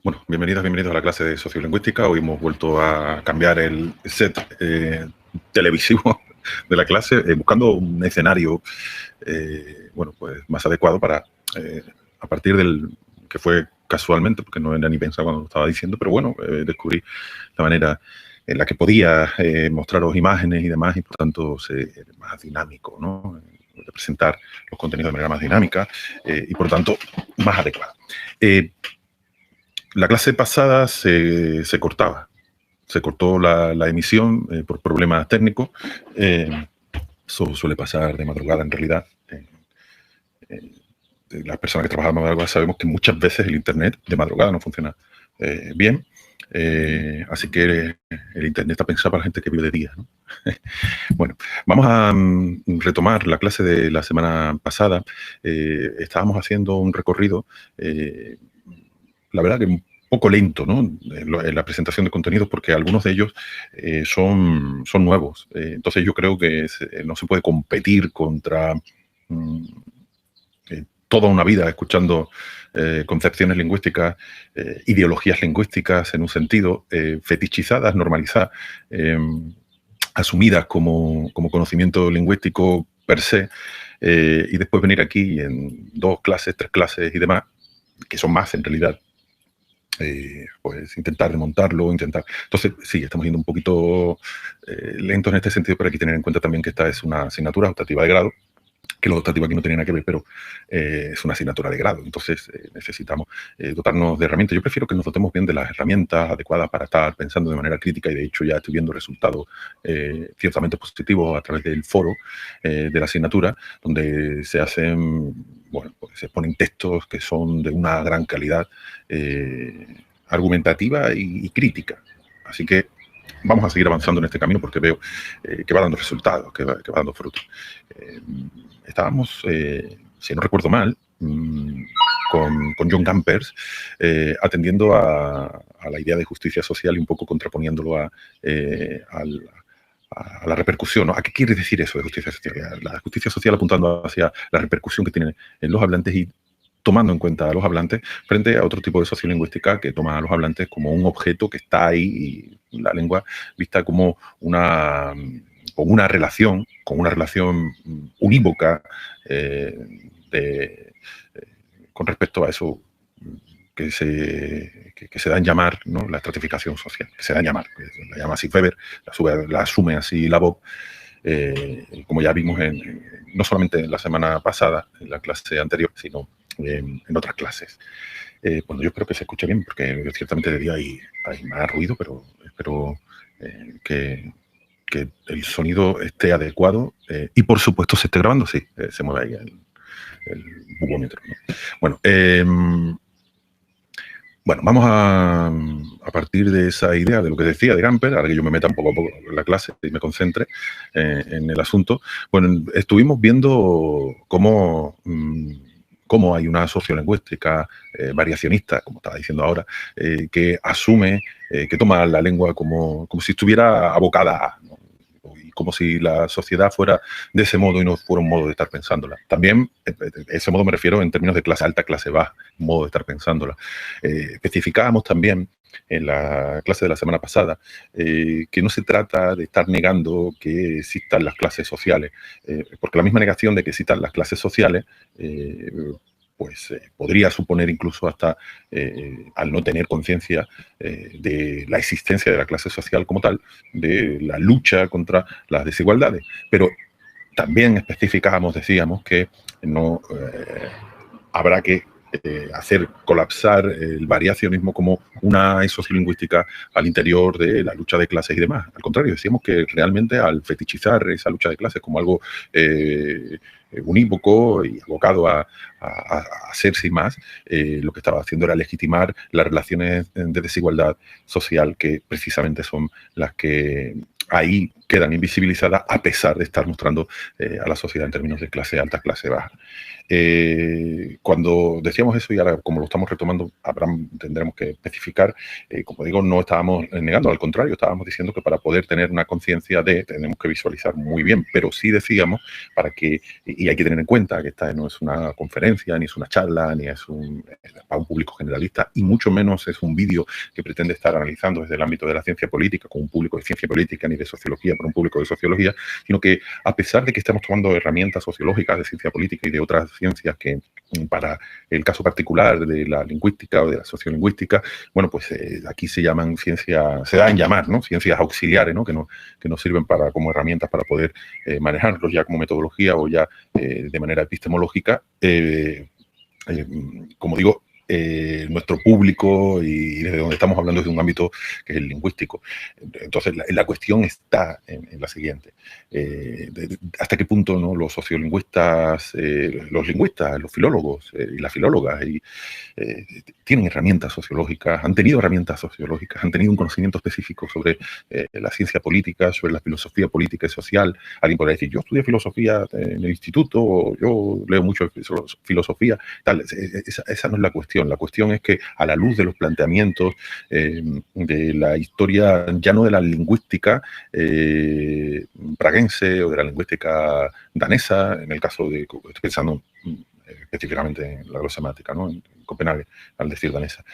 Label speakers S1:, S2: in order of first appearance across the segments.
S1: Bueno, bienvenidos a la clase de sociolingüística. Hoy hemos vuelto a cambiar el set televisivo de la clase, buscando un escenario pues más adecuado para, a partir del que fue casualmente, porque no era ni pensado cuando lo estaba diciendo, pero bueno, descubrí la manera en la que podía mostraros imágenes y demás, y por tanto ser más dinámico, ¿no? De presentar los contenidos de manera más dinámica y por tanto más adecuada. La clase pasada se cortaba. Se cortó la emisión por problemas técnicos. Eso suele pasar de madrugada, en realidad. Las personas que trabajan de madrugada sabemos que muchas veces el Internet de madrugada no funciona bien. Así que el Internet está pensado para la gente que vive de día, ¿no? Bueno, vamos a retomar la clase de la semana pasada. Estábamos haciendo un recorrido, la verdad que un poco lento, ¿no? En la presentación de contenidos, porque algunos de ellos son nuevos. Entonces yo creo que no se puede competir contra toda una vida escuchando concepciones lingüísticas, ideologías lingüísticas en un sentido, fetichizadas, normalizadas, asumidas como conocimiento lingüístico per se, y después venir aquí en 2 clases, 3 clases y demás, que son más en realidad, pues intentar remontarlo, Entonces, sí, estamos yendo un poquito lentos en este sentido, pero hay que tener en cuenta también que esta es una asignatura optativa de grado, que lo optativo aquí no tiene nada que ver, pero es una asignatura de grado. Entonces necesitamos dotarnos de herramientas. Yo prefiero que nos dotemos bien de las herramientas adecuadas para estar pensando de manera crítica, y de hecho ya estoy viendo resultados ciertamente positivos a través del foro de la asignatura, donde se hacen, pues se ponen textos que son de una gran calidad argumentativa y crítica. Así que vamos a seguir avanzando en este camino, porque veo que va dando resultados, que va dando frutos. Estábamos, si no recuerdo mal, con John Campers, atendiendo a la idea de justicia social y un poco contraponiéndolo a la repercusión, ¿no? ¿A qué quiere decir eso de justicia social? La justicia social apuntando hacia la repercusión que tiene en los hablantes y tomando en cuenta a los hablantes frente a otro tipo de sociolingüística que toma a los hablantes como un objeto que está ahí, y la lengua vista como una relación unívoca con respecto a eso que se da en llamar, ¿no? La estratificación social, que se da en llamar, que la llama así Weber, la asume así Labov, como ya vimos no solamente en la semana pasada, en la clase anterior, sino en otras clases. Bueno, yo espero que se escuche bien, porque ciertamente de día hay más ruido, pero espero que el sonido esté adecuado y, por supuesto, se esté grabando. Sí, se mueve ahí el bubómetro, ¿no? Bueno, vamos a partir de esa idea de lo que decía de Gamper, ahora que yo me meta un poco a poco en la clase y me concentre en el asunto. Bueno, estuvimos viendo cómo hay una sociolingüística variacionista, como estaba diciendo ahora, que asume, que toma la lengua como si estuviera abocada a, ¿no? Y como si la sociedad fuera de ese modo y no fuera un modo de estar pensándola. También, ese modo me refiero en términos de clase alta, clase baja, un modo de estar pensándola. Especificábamos también en la clase de la semana pasada que no se trata de estar negando que existan las clases sociales, porque la misma negación de que existan las clases sociales podría suponer incluso hasta, al no tener conciencia de la existencia de la clase social como tal, de la lucha contra las desigualdades. Pero también especificábamos, decíamos, que no habrá que hacer colapsar el variacionismo como una sociolingüística al interior de la lucha de clases y demás. Al contrario, decíamos que realmente al fetichizar esa lucha de clases como algo unívoco y abocado a hacerse y más, lo que estaba haciendo era legitimar las relaciones de desigualdad social, que precisamente son las que ahí quedan invisibilizadas a pesar de estar mostrando a la sociedad en términos de clase alta, clase baja. Cuando decíamos eso, y ahora como lo estamos retomando, tendremos que especificar, como digo, no estábamos negando, al contrario, estábamos diciendo que para poder tener una conciencia tenemos que visualizar muy bien, pero sí decíamos para que, y hay que tener en cuenta que esta no es una conferencia, ni es una charla, ni es para un público generalista, y mucho menos es un vídeo que pretende estar analizando desde el ámbito de la ciencia política, con un público de ciencia política, ni de sociología, para un público de sociología, sino que a pesar de que estamos tomando herramientas sociológicas de ciencia política y de otras ciencias que para el caso particular de la lingüística o de la sociolingüística, bueno, pues aquí se llaman ciencias, se dan en llamar, ¿no? Ciencias auxiliares, ¿no? Que nos sirven como herramientas para poder manejarlos ya como metodología o ya de manera epistemológica. Como digo, nuestro público y desde donde estamos hablando es de un ámbito que es el lingüístico. Entonces, la cuestión está en la siguiente. ¿Hasta qué punto, no, los sociolingüistas, los lingüistas, los filólogos y las filólogas tienen herramientas sociológicas, han tenido herramientas sociológicas, han tenido un conocimiento específico sobre la ciencia política, sobre la filosofía política y social? Alguien podría decir, yo estudié filosofía en el instituto, o yo leo mucho filosofía, tal. Esa no es la cuestión. La cuestión es que a la luz de los planteamientos de la historia, ya no de la lingüística praguense o de la lingüística danesa, en el caso de, estoy pensando específicamente en la glosemática, ¿no? En Copenhague, al decir danesa.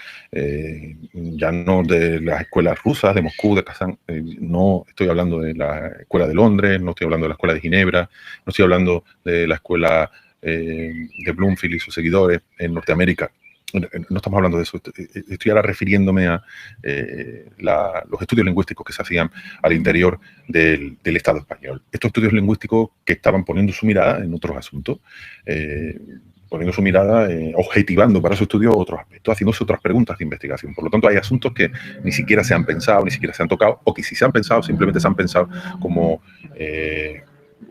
S1: Ya no de las escuelas rusas, de Moscú, de Kazán, no estoy hablando de la escuela de Londres, no estoy hablando de la escuela de Ginebra, no estoy hablando de la escuela de Bloomfield y sus seguidores en Norteamérica. No estamos hablando de eso, estoy ahora refiriéndome a los estudios lingüísticos que se hacían al interior del Estado español. Estos estudios lingüísticos que estaban poniendo su mirada en otros asuntos, poniendo su mirada, objetivando para su estudio otros aspectos, haciéndose otras preguntas de investigación. Por lo tanto, hay asuntos que ni siquiera se han pensado, ni siquiera se han tocado, o que si se han pensado, simplemente se han pensado como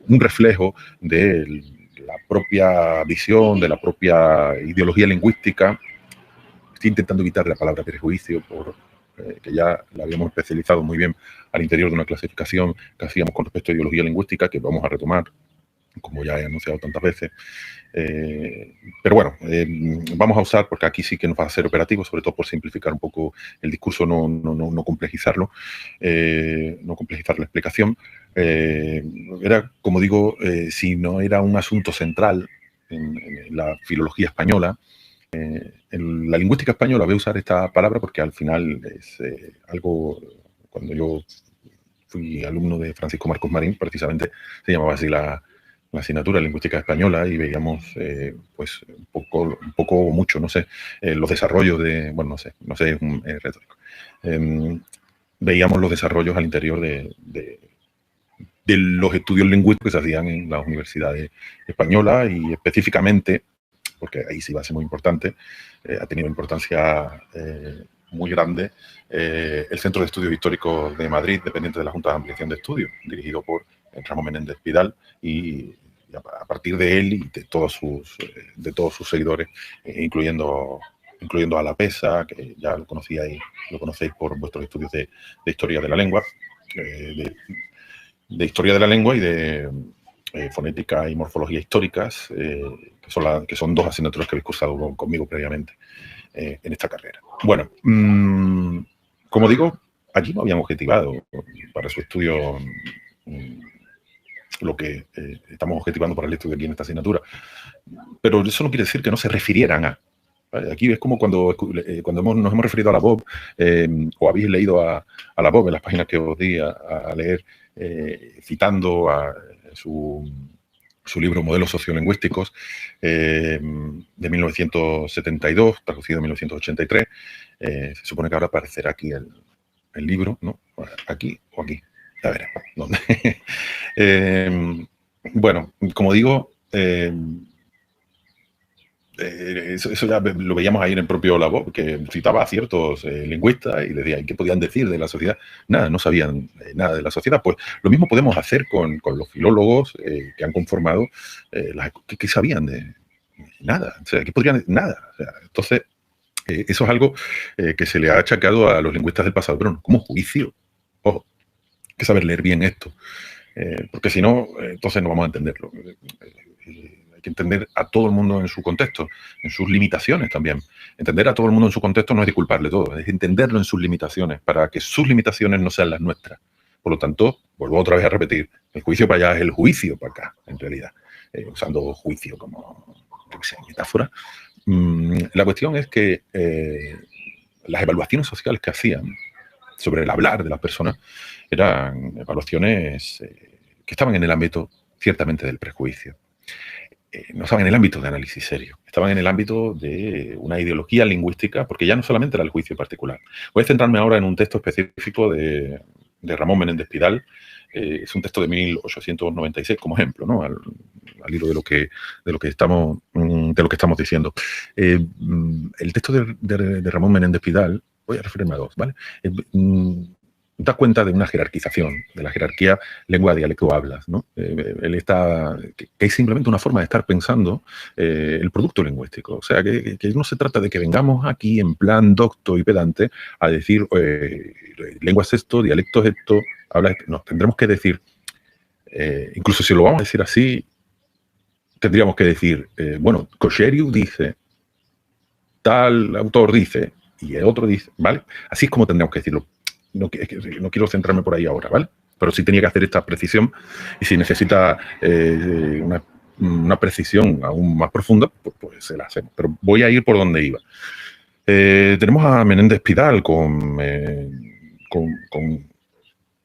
S1: un reflejo de la propia visión, de la propia ideología lingüística. Estoy intentando evitar la palabra prejuicio, que ya la habíamos especializado muy bien al interior de una clasificación que hacíamos con respecto a ideología lingüística, que vamos a retomar, como ya he anunciado tantas veces. Pero bueno, vamos a usar, porque aquí sí que nos va a ser operativo, sobre todo por simplificar un poco el discurso, no complejizarlo, no complejizar la explicación. Era, como digo, si no era un asunto central en la filología española, en la lingüística española voy a usar esta palabra porque al final es algo, cuando yo fui alumno de Francisco Marcos Marín, precisamente se llamaba así la asignatura de lingüística española, y veíamos pues un poco o mucho, no sé, los desarrollos de, bueno, no sé, es retórico. Veíamos los desarrollos al interior de los estudios lingüísticos que se hacían en las universidades españolas, y específicamente, porque ahí sí va a ser muy importante, ha tenido importancia muy grande el Centro de Estudios Históricos de Madrid, dependiente de la Junta de Ampliación de Estudios, dirigido por Ramón Menéndez Pidal, y a partir de él y de todos sus seguidores, incluyendo a La Pesa, que ya lo conocíais, lo conocéis por vuestros estudios de historia de la lengua, de historia de la lengua y de fonética y morfología históricas, que son dos asignaturas que habéis cursado conmigo previamente en esta carrera. Bueno, como digo, allí no habían objetivado para su estudio lo que estamos objetivando para el estudio aquí en esta asignatura. Pero eso no quiere decir que no se refirieran a. Aquí es como cuando nos hemos referido a la BOB, o habéis leído a la BOB en las páginas que os di a leer, citando a su libro Modelos Sociolingüísticos de 1972, traducido en 1983. Se supone que ahora aparecerá aquí el libro, ¿no? Aquí o aquí. A ver, ¿dónde? Bueno, como digo, eso ya lo veíamos ahí en el propio Labor, que citaba a ciertos lingüistas y les decía, ¿qué podían decir de la sociedad? Nada, no sabían nada de la sociedad. Pues lo mismo podemos hacer con los filólogos que han conformado, ¿qué sabían de nada? O sea, ¿qué podrían? Nada. O sea, entonces, eso es algo que se le ha achacado a los lingüistas del pasado, pero no como juicio. Ojo, que saber leer bien esto, porque si no, entonces no vamos a entenderlo. Hay que entender a todo el mundo en su contexto, en sus limitaciones también. Entender a todo el mundo en su contexto no es disculparle todo, es entenderlo en sus limitaciones, para que sus limitaciones no sean las nuestras. Por lo tanto, vuelvo otra vez a repetir, el juicio para allá es el juicio para acá, en realidad. Usando juicio como metáfora. La cuestión es que las evaluaciones sociales que hacían sobre el hablar de las personas eran evaluaciones que estaban en el ámbito ciertamente del prejuicio. No estaban en el ámbito de análisis serio, estaban en el ámbito de una ideología lingüística, porque ya no solamente era el juicio particular. Voy a centrarme ahora en un texto específico de Ramón Menéndez Pidal. Es un texto de 1896 como ejemplo, ¿no? Al hilo de lo que estamos diciendo. El texto de Ramón Menéndez Pidal, voy a referirme a dos, ¿vale? Da cuenta de una jerarquización, de la jerarquía lengua, dialecto, hablas, ¿no? Él está, que es simplemente una forma de estar pensando el producto lingüístico. O sea, que no se trata de que vengamos aquí en plan docto y pedante a decir lengua es esto, dialecto es esto, habla esto. No, tendremos que decir, incluso si lo vamos a decir así, tendríamos que decir, bueno, Kosheriu dice, tal autor dice, y el otro dice, ¿vale? Así es como tendríamos que decirlo. No quiero centrarme por ahí ahora, ¿vale? Pero sí tenía que hacer esta precisión, y si necesita una precisión aún más profunda, pues se la hacemos. Pero voy a ir por donde iba. Tenemos a Menéndez Pidal con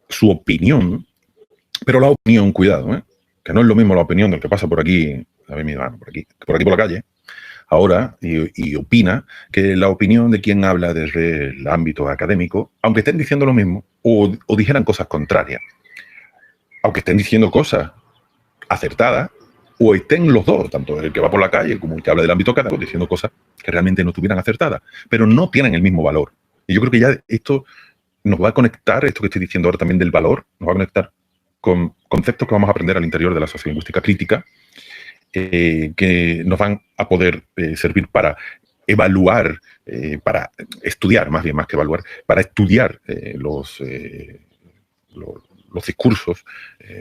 S1: su opinión, pero la opinión, cuidado, que no es lo mismo la opinión del que pasa por aquí, a ver mi mano, por aquí por la calle, ahora, y opina que la opinión de quien habla desde el ámbito académico, aunque estén diciendo lo mismo, o dijeran cosas contrarias, aunque estén diciendo cosas acertadas, o estén los dos, tanto el que va por la calle como el que habla del ámbito académico, diciendo cosas que realmente no estuvieran acertadas, pero no tienen el mismo valor. Y yo creo que ya esto nos va a conectar, esto que estoy diciendo ahora también del valor, nos va a conectar con conceptos que vamos a aprender al interior de la sociolingüística crítica, que nos van a poder servir para evaluar, para estudiar, más bien más que evaluar, para estudiar los discursos,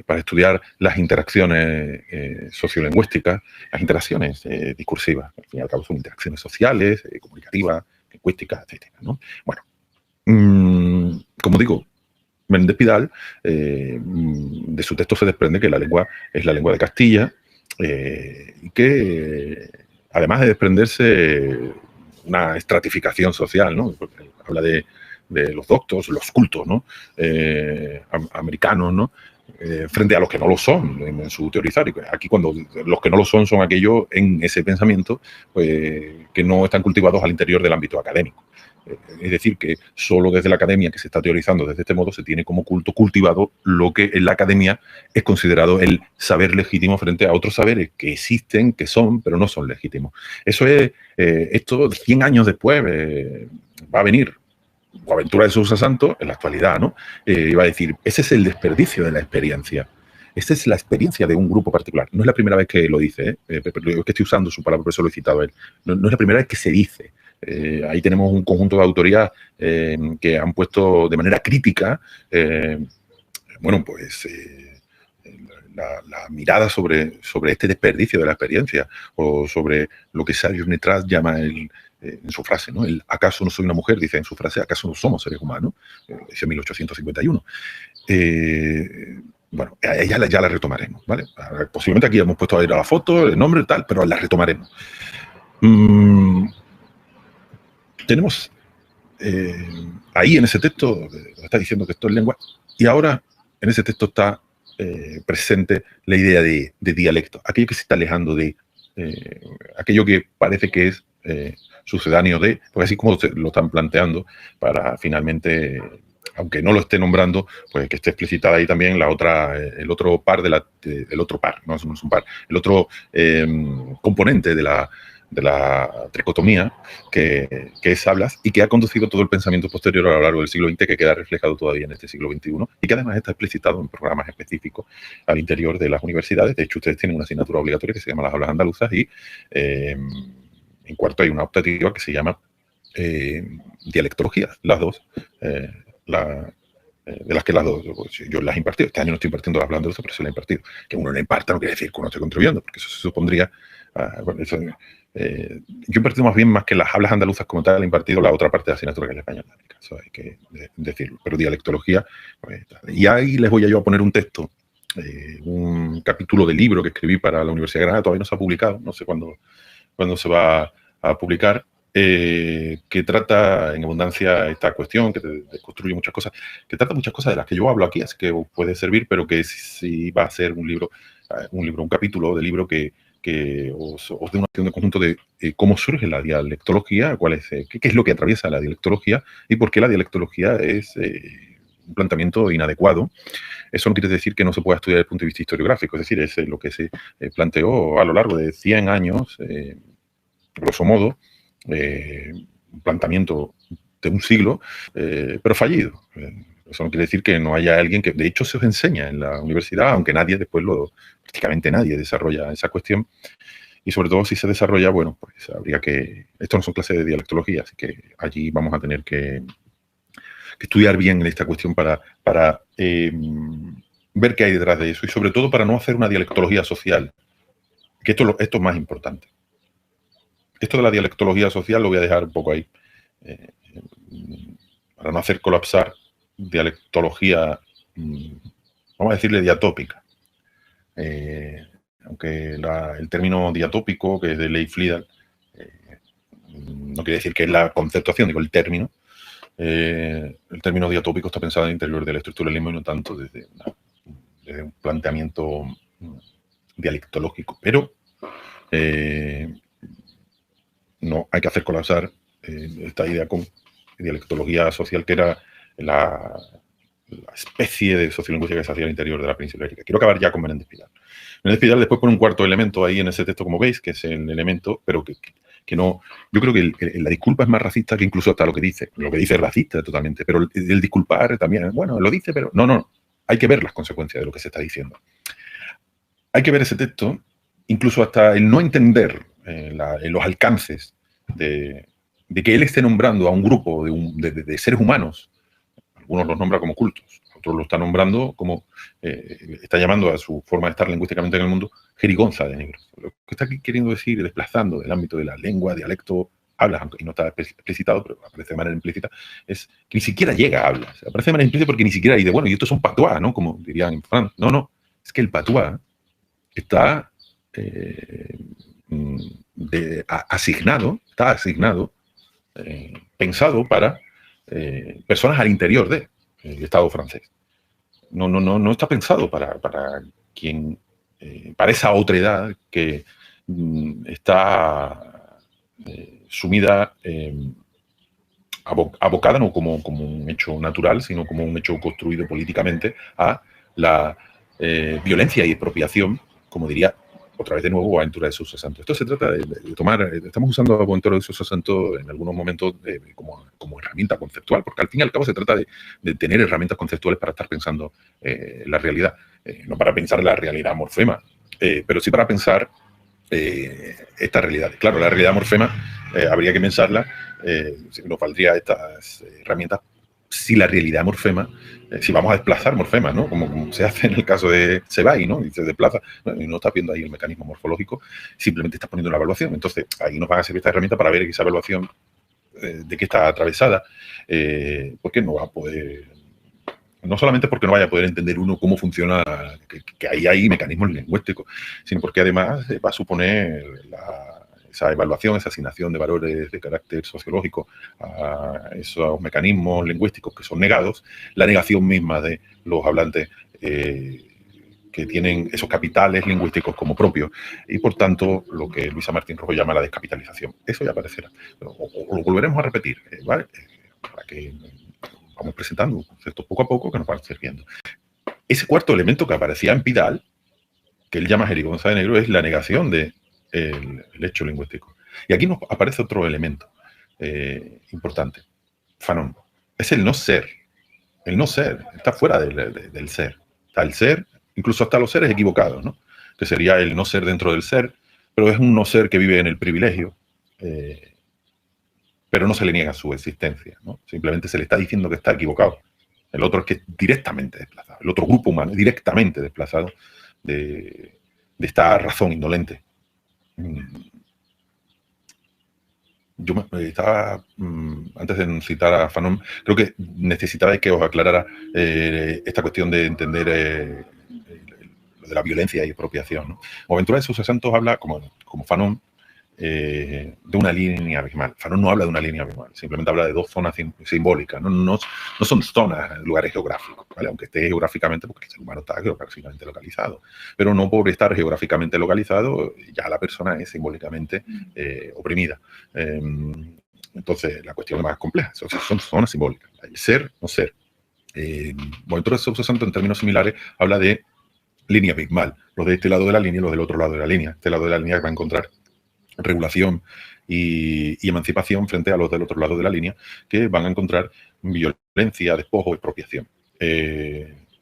S1: para estudiar las interacciones sociolingüísticas, las interacciones discursivas. Al fin y al cabo son interacciones sociales, comunicativas, lingüísticas, etc., ¿no? Bueno, como digo, Menéndez Pidal, de su texto se desprende que la lengua es la lengua de Castilla, y que además de desprenderse una estratificación social, ¿no? Porque habla de los doctos, los cultos, ¿no? Americanos, ¿no? Frente a los que no lo son en su teorizar. Y aquí cuando los que no lo son aquellos en ese pensamiento pues, que no están cultivados al interior del ámbito académico. Es decir, que solo desde la academia, que se está teorizando desde este modo, se tiene como culto cultivado lo que en la academia es considerado el saber legítimo frente a otros saberes que existen, que son, pero no son legítimos. Eso es, esto 100 años después va a venir Boaventura de Sousa Santos en la actualidad, ¿no? Iba a decir, ese es el desperdicio de la experiencia. Esta es la experiencia de un grupo particular. No es la primera vez que lo dice, es que estoy usando su palabra, por eso lo he citado a él. No es la primera vez que se dice. Ahí tenemos un conjunto de autorías que han puesto de manera crítica, bueno, pues la mirada sobre este desperdicio de la experiencia, o sobre lo que Serge Netras llama en su frase, ¿no? El ¿acaso no soy una mujer? Dice en su frase, ¿acaso no somos seres humanos? Dice 1851. Bueno, ya la retomaremos, ¿vale? Posiblemente aquí hemos puesto a ir a la foto, el nombre y tal, pero la retomaremos. Tenemos ahí en ese texto, está diciendo que esto es lengua, y ahora en ese texto está presente la idea de dialecto, aquello que se está alejando de aquello que parece que es sucedáneo de, porque así como lo están planteando, para finalmente, aunque no lo esté nombrando, pues que esté explicitada ahí también la otra, el otro par el otro par, no es un par, el otro componente de la tricotomía que es hablas, y que ha conducido todo el pensamiento posterior a lo largo del siglo XX, que queda reflejado todavía en este siglo XXI, y que además está explicitado en programas específicos al interior de las universidades. De hecho, ustedes tienen una asignatura obligatoria que se llama las hablas andaluzas, y en cuarto hay una optativa que se llama dialectología, las dos, de las que las dos, pues, yo las he impartido. Este año no estoy impartiendo las hablando de eso, pero sí las he impartido. Que uno no imparta no quiere decir que uno esté contribuyendo, porque eso se supondría... bueno, eso, yo he impartido más que las hablas andaluzas como tal, he impartido la otra parte de la asignatura, que es la española. Eso hay que decirlo. Pero dialectología... Pues, y ahí les voy yo a poner un texto, un capítulo de libro que escribí para la Universidad de Granada, todavía no se ha publicado, no sé cuándo se va a publicar, que trata en abundancia esta cuestión, que construye muchas cosas, que trata muchas cosas de las que yo hablo aquí, así que os puede servir, pero que sí va a ser un capítulo de libro que os dé una noción de conjunto de cómo surge la dialectología, qué es lo que atraviesa la dialectología y por qué la dialectología es un planteamiento inadecuado. Eso no quiere decir que no se pueda estudiar desde el punto de vista historiográfico, es decir, es lo que se planteó a lo largo de 100 años, grosso modo, un planteamiento de un siglo, pero fallido. Eso no quiere decir que no haya alguien que, de hecho, se os enseña en la universidad, aunque prácticamente nadie desarrolla esa cuestión. Y sobre todo, si se desarrolla, bueno, pues habría que... Esto no son clases de dialectología, así que allí vamos a tener que estudiar bien esta cuestión para ver qué hay detrás de eso y sobre todo para no hacer una dialectología social, que esto es más importante. Esto de la dialectología social lo voy a dejar un poco ahí, para no hacer colapsar dialectología, vamos a decirle diatópica. Aunque el término diatópico, que es de Leif-Lidal, no quiere decir que es la conceptuación, digo el término. El término diatópico está pensado en el interior de la estructura del lenguaje y no tanto desde un planteamiento dialectológico. Pero no hay que hacer colapsar esta idea con dialectología social, que era la especie de sociolingüística que se hacía al interior de la península ibérica. Quiero acabar ya con Menéndez Pidal. Menéndez Pidal después pone un cuarto elemento ahí en ese texto, como veis, que es el elemento, pero que no... Yo creo que la disculpa es más racista que incluso hasta lo que dice. Lo que dice es racista totalmente, pero el disculpar también, bueno, lo dice, pero no. Hay que ver las consecuencias de lo que se está diciendo. Hay que ver ese texto, incluso hasta el no entender los alcances de que él esté nombrando a un grupo de seres humanos. Algunos los nombra como cultos, otros lo está nombrando como, está llamando a su forma de estar lingüísticamente en el mundo, jerigonza de negros. Lo que está aquí queriendo decir, desplazando del ámbito de la lengua, dialecto, hablas, aunque no está explicitado, pero aparece de manera implícita, es que ni siquiera llega a hablas. Aparece de manera implícita porque ni siquiera dice, bueno, y estos son patuá, ¿no? Como dirían en Francia. No, es que el patuá está asignado, pensado para personas al interior del Estado francés. No está pensado para quien, para esa otredad que está sumida, abocada no como un hecho natural, sino como un hecho construido políticamente a la violencia y expropiación, como diría otra vez de nuevo Boaventura de Sousa Santos. Esto se trata de tomar, estamos usando a Boaventura de Sousa Santos en algunos momentos como herramienta conceptual, porque al fin y al cabo se trata de tener herramientas conceptuales para estar pensando la realidad, no para pensar la realidad morfema, pero sí para pensar esta realidad. Claro, la realidad morfema habría que pensarla, nos valdría estas herramientas si la realidad morfema, si vamos a desplazar morfemas, ¿no? Como se hace en el caso de Sebai, ¿no? Y se desplaza, y no está viendo ahí el mecanismo morfológico, simplemente está poniendo la evaluación. Entonces, ahí nos van a servir esta herramienta para ver esa evaluación de qué está atravesada, porque no va a poder, no solamente porque no vaya a poder entender uno cómo funciona, que ahí hay mecanismos lingüísticos, sino porque además va a suponer esa evaluación, esa asignación de valores de carácter sociológico a esos mecanismos lingüísticos que son negados, la negación misma de los hablantes que tienen esos capitales lingüísticos como propios y, por tanto, lo que Luisa Martín Rojo llama la descapitalización. Eso ya aparecerá. O lo volveremos a repetir, ¿vale? Para que vamos presentando conceptos poco a poco que nos van sirviendo. Ese cuarto elemento que aparecía en Pidal, que él llama jerigonza de negro, es la negación del hecho lingüístico. Y aquí nos aparece otro elemento importante, Fanon. Es el no ser. El no ser está fuera del ser. Está el ser, incluso hasta los seres equivocados, ¿no? Que sería el no ser dentro del ser, pero es un no ser que vive en el privilegio, pero no se le niega su existencia, ¿no? Simplemente se le está diciendo que está equivocado. El otro es que es directamente desplazado. El otro grupo humano es directamente desplazado de esta razón indolente. Yo estaba, antes de citar a Fanon, creo que necesitaba que os aclarara esta cuestión de entender lo de la violencia y expropiación, ¿no? Boaventura de Sousa Santos habla, como Fanon, de una línea abismal. Fanon no habla de una línea abismal, simplemente habla de dos zonas simbólicas. No son zonas, lugares geográficos, ¿vale? Aunque esté geográficamente, porque el ser humano está geográficamente localizado. Pero no por estar geográficamente localizado, ya la persona es simbólicamente oprimida. Entonces, la cuestión es más compleja. Son zonas simbólicas. El ser, no ser. Boaventura de Sousa Santos, en términos similares, habla de línea abismal. Los de este lado de la línea y los del otro lado de la línea. Este lado de la línea va a encontrar regulación y emancipación frente a los del otro lado de la línea, que van a encontrar violencia, despojo, expropiación.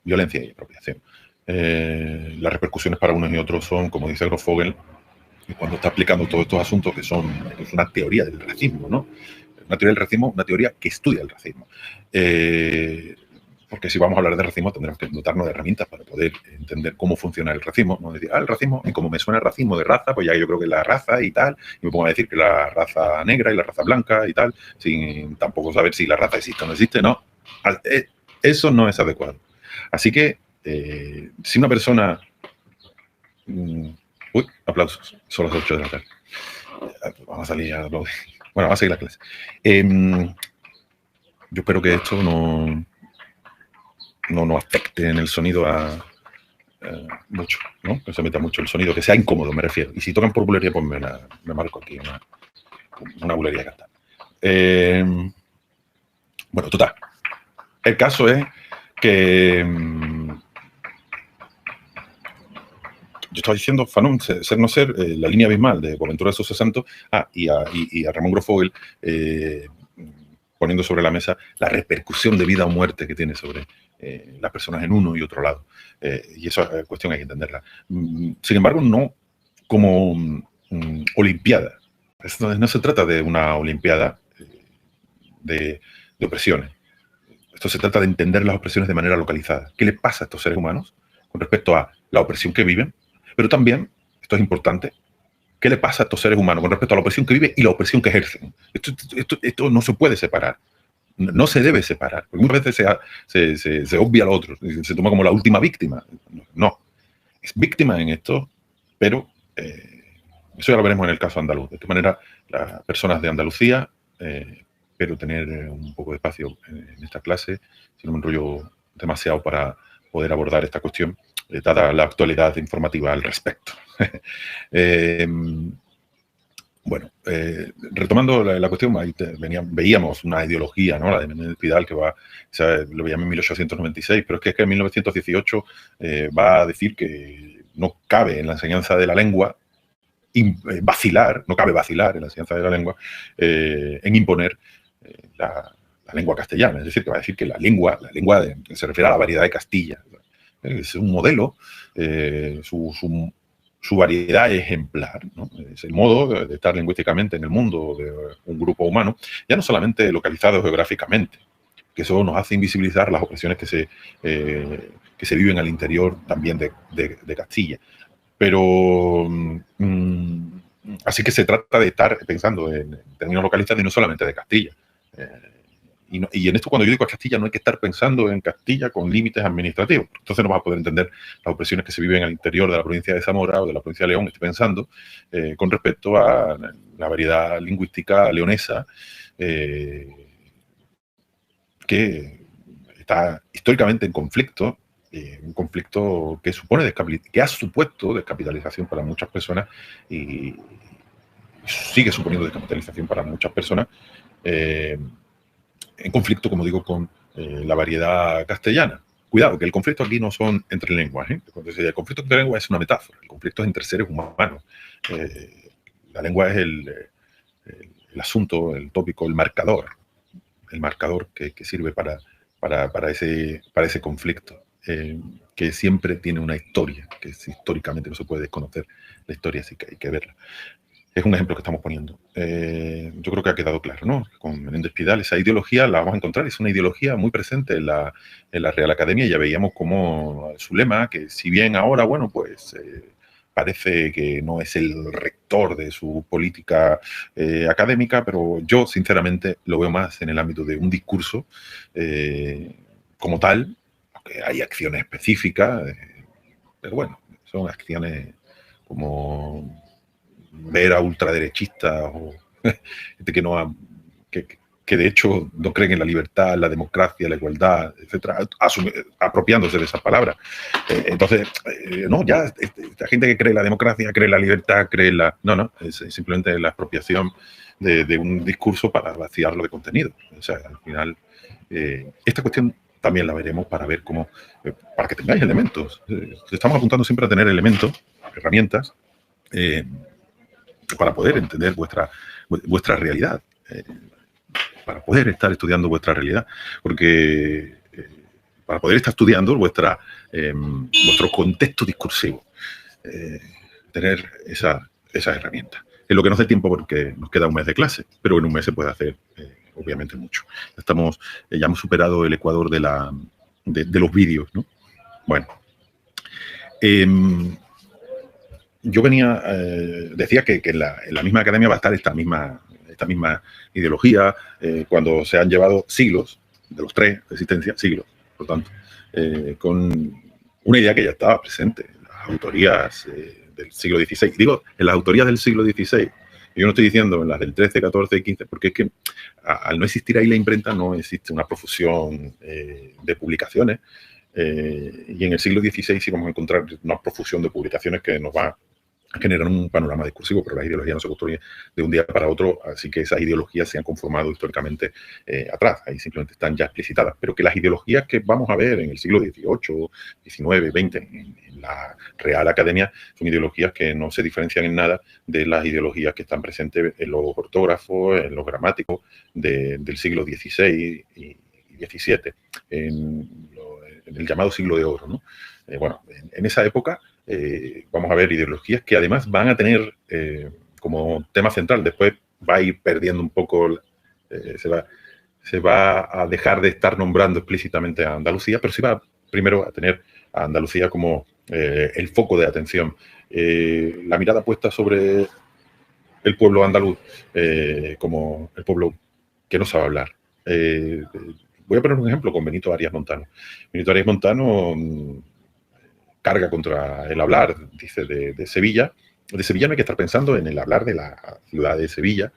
S1: Violencia y expropiación. Las repercusiones para unos y otros son, como dice Grofogel, cuando está explicando todos estos asuntos, que es una teoría del racismo, ¿no? Una teoría del racismo, una teoría que estudia el racismo. Porque si vamos a hablar de racismo tendremos que dotarnos de herramientas para poder entender cómo funciona el racismo. No decir, el racismo, y como me suena el racismo de raza, pues ya yo creo que la raza y tal, y me pongo a decir que la raza negra y la raza blanca y tal, sin tampoco saber si la raza existe o no existe, no. Eso no es adecuado. Así que, si una persona... uy, aplausos, son las 8 de la tarde. Vamos a salir a aplaudir. Bueno, vamos a seguir la clase. Yo espero que esto no afecte en el sonido mucho, ¿no? Que se meta mucho el sonido, que sea incómodo, me refiero. Y si tocan por bulería, pues me marco aquí una bulería cantada. Bueno, total. El caso es que yo estaba diciendo, Fanon, ser no ser, la línea abismal de Boaventura de Sousa Santos, y a Ramón Grofogel, poniendo sobre la mesa la repercusión de vida o muerte que tiene sobre las personas en uno y otro lado. Y esa cuestión hay que entenderla. Sin embargo, no como olimpiada. No se trata de una olimpiada de opresiones. Esto se trata de entender las opresiones de manera localizada. ¿Qué le pasa a estos seres humanos con respecto a la opresión que viven? Pero también, esto es importante, ¿qué le pasa a estos seres humanos con respecto a la opresión que viven y la opresión que ejercen? Esto no se puede separar. No se debe separar. Porque muchas veces se obvia lo otro. Se toma como la última víctima. No. Es víctima en esto, pero eso ya lo veremos en el caso andaluz. De esta manera, las personas de Andalucía, espero tener un poco de espacio en esta clase, si no me enrollo demasiado para poder abordar esta cuestión, dada la actualidad informativa al respecto. Bueno, retomando la cuestión, ahí veíamos una ideología, ¿no? La de Menéndez Pidal, que lo veíamos en 1896, pero es que en 1918 va a decir que no cabe en la enseñanza de la lengua vacilar, no cabe vacilar en la enseñanza de la lengua en imponer la lengua castellana. Es decir, que va a decir que la lengua se refiere a la variedad de Castilla. Es un modelo, su variedad ejemplar, ¿no? Es el modo de estar lingüísticamente en el mundo de un grupo humano, ya no solamente localizado geográficamente, que eso nos hace invisibilizar las opresiones que se viven al interior también de Castilla. Pero así que se trata de estar pensando en términos localizados y no solamente de Castilla. Y en esto, cuando yo digo Castilla, no hay que estar pensando en Castilla con límites administrativos. Entonces no vas a poder entender las opresiones que se viven al interior de la provincia de Zamora o de la provincia de León, estoy pensando, con respecto a la variedad lingüística leonesa, que está históricamente en conflicto, un conflicto que ha supuesto descapitalización para muchas personas y sigue suponiendo descapitalización para muchas personas, en conflicto, como digo, con la variedad castellana. Cuidado, que el conflicto aquí no son entre lenguas. Entonces, el conflicto entre lenguas es una metáfora. El conflicto es entre seres humanos. La lengua es el asunto, el tópico, el marcador que sirve para ese conflicto, que siempre tiene una historia, que históricamente no se puede desconocer la historia, así que hay que verla. Es un ejemplo que estamos poniendo. Yo creo que ha quedado claro, ¿no? Con Menéndez Pidal, esa ideología la vamos a encontrar, es una ideología muy presente en la Real Academia. Ya veíamos cómo su lema, que si bien ahora, bueno, pues parece que no es el rector de su política académica, pero yo sinceramente lo veo más en el ámbito de un discurso como tal, aunque hay acciones específicas, pero bueno, son acciones como ver a ultraderechistas o gente que no ha, que de hecho no creen en la libertad, la democracia, la igualdad, etcétera, apropiándose de esas palabras. Entonces, no, ya la gente que cree en la democracia, cree en la libertad, cree en la... No, no, es simplemente la apropiación de un discurso para vaciarlo de contenido. O sea, al final, esta cuestión también la veremos para ver cómo, para que tengáis elementos. Estamos apuntando siempre a tener elementos, herramientas, para poder entender vuestra realidad, para poder estar estudiando vuestra realidad, porque para poder estar estudiando vuestro contexto discursivo, tener esas herramientas. Es lo que nos dé tiempo porque nos queda un mes de clase, pero en un mes se puede hacer obviamente mucho. Ya hemos superado el ecuador de los vídeos, ¿no? Bueno. Yo decía que en la misma academia va a estar esta misma ideología, cuando se han llevado siglos, de los tres de existencia, siglos, por tanto, con una idea que ya estaba presente en las autorías del siglo XVI. Digo, en las autorías del siglo XVI, yo no estoy diciendo en las del XIII, XIV y XV, porque es que al no existir ahí la imprenta, no existe una profusión de publicaciones, y en el siglo XVI sí vamos a encontrar una profusión de publicaciones que nos va a generar un panorama discursivo, pero la ideología no se construye de un día para otro, así que esas ideologías se han conformado históricamente atrás, ahí simplemente están ya explicitadas, pero que las ideologías que vamos a ver en el siglo XVIII, XIX, XX, en la Real Academia, son ideologías que no se diferencian en nada de las ideologías que están presentes en los ortógrafos, en los gramáticos del siglo XVI y XVII, en el llamado siglo de oro, ¿no? Bueno, en esa época vamos a ver ideologías que además van a tener como tema central, después va a ir perdiendo un poco, se va a dejar de estar nombrando explícitamente a Andalucía, pero sí va primero a tener a Andalucía como el foco de atención. La mirada puesta sobre el pueblo andaluz como el pueblo que no sabe hablar. Voy a poner un ejemplo con Benito Arias Montano. Benito Arias Montano carga contra el hablar, dice, de Sevilla. De Sevilla no hay que estar pensando en el hablar de la ciudad de Sevilla.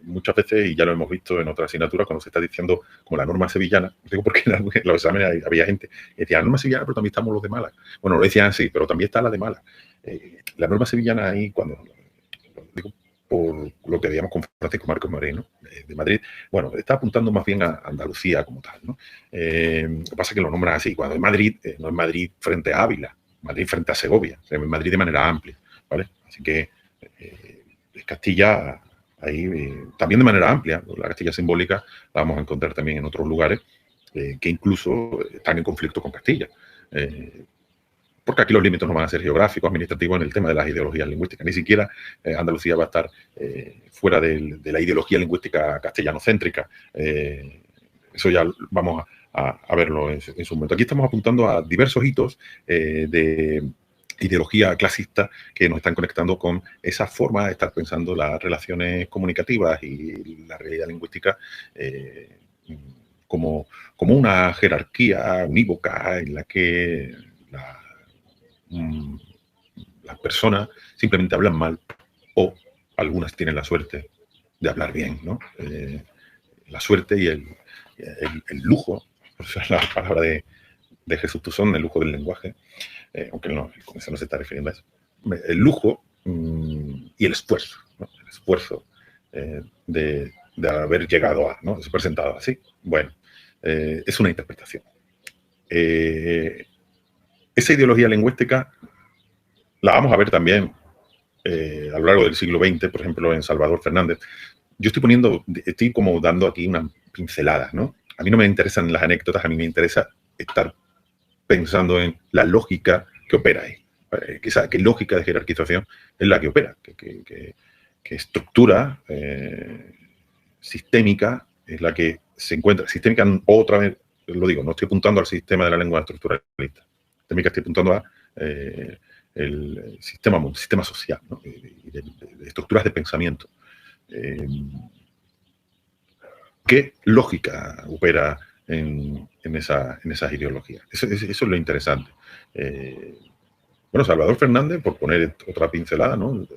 S1: Muchas veces, y ya lo hemos visto en otras asignaturas, cuando se está diciendo como la norma sevillana, digo porque en los exámenes había gente que decía, la norma sevillana, pero también estamos los de Málaga. Bueno, lo decían así, pero también está la de Málaga. La norma sevillana ahí, cuando digo, por lo que veíamos con Francisco Marcos Moreno, de Madrid, bueno, está apuntando más bien a Andalucía como tal, ¿no? Lo que pasa es que lo nombran así, cuando es Madrid, no es Madrid frente a Ávila, Madrid frente a Segovia, es Madrid de manera amplia, ¿vale? Así que Castilla, ahí también de manera amplia, la Castilla simbólica la vamos a encontrar también en otros lugares que incluso están en conflicto con Castilla. Porque aquí los límites no van a ser geográficos, administrativos en el tema de las ideologías lingüísticas. Ni siquiera Andalucía va a estar fuera de la ideología lingüística castellanocéntrica. Eso ya vamos a verlo en su momento. Aquí estamos apuntando a diversos hitos de ideología clasista que nos están conectando con esa forma de estar pensando las relaciones comunicativas y la realidad lingüística como una jerarquía unívoca en la que las personas simplemente hablan mal o algunas tienen la suerte de hablar bien, ¿no? La suerte y el lujo, o sea, la palabra de Jesús Tuzón, el lujo del lenguaje, aunque no, con eso no se está refiriendo a eso. El lujo y el esfuerzo, ¿no? El esfuerzo de haber llegado a, ¿no? Se ha presentado así. Bueno, es una interpretación. Esa ideología lingüística la vamos a ver también a lo largo del siglo XX, por ejemplo, en Salvador Fernández. Yo estoy como dando aquí unas pinceladas, ¿no? A mí no me interesan las anécdotas, a mí me interesa estar pensando en la lógica que opera ahí. ¿Qué lógica de jerarquización es la que opera? estructura sistémica es la que se encuentra. Sistémica, otra vez, lo digo, no estoy apuntando al sistema de la lengua estructuralista. Sistémica estoy apuntando a el sistema social, ¿no? de estructuras de pensamiento. ¿Qué lógica opera en esas ideologías? Eso es lo interesante. Bueno, Salvador Fernández, por poner otra pincelada, ¿no?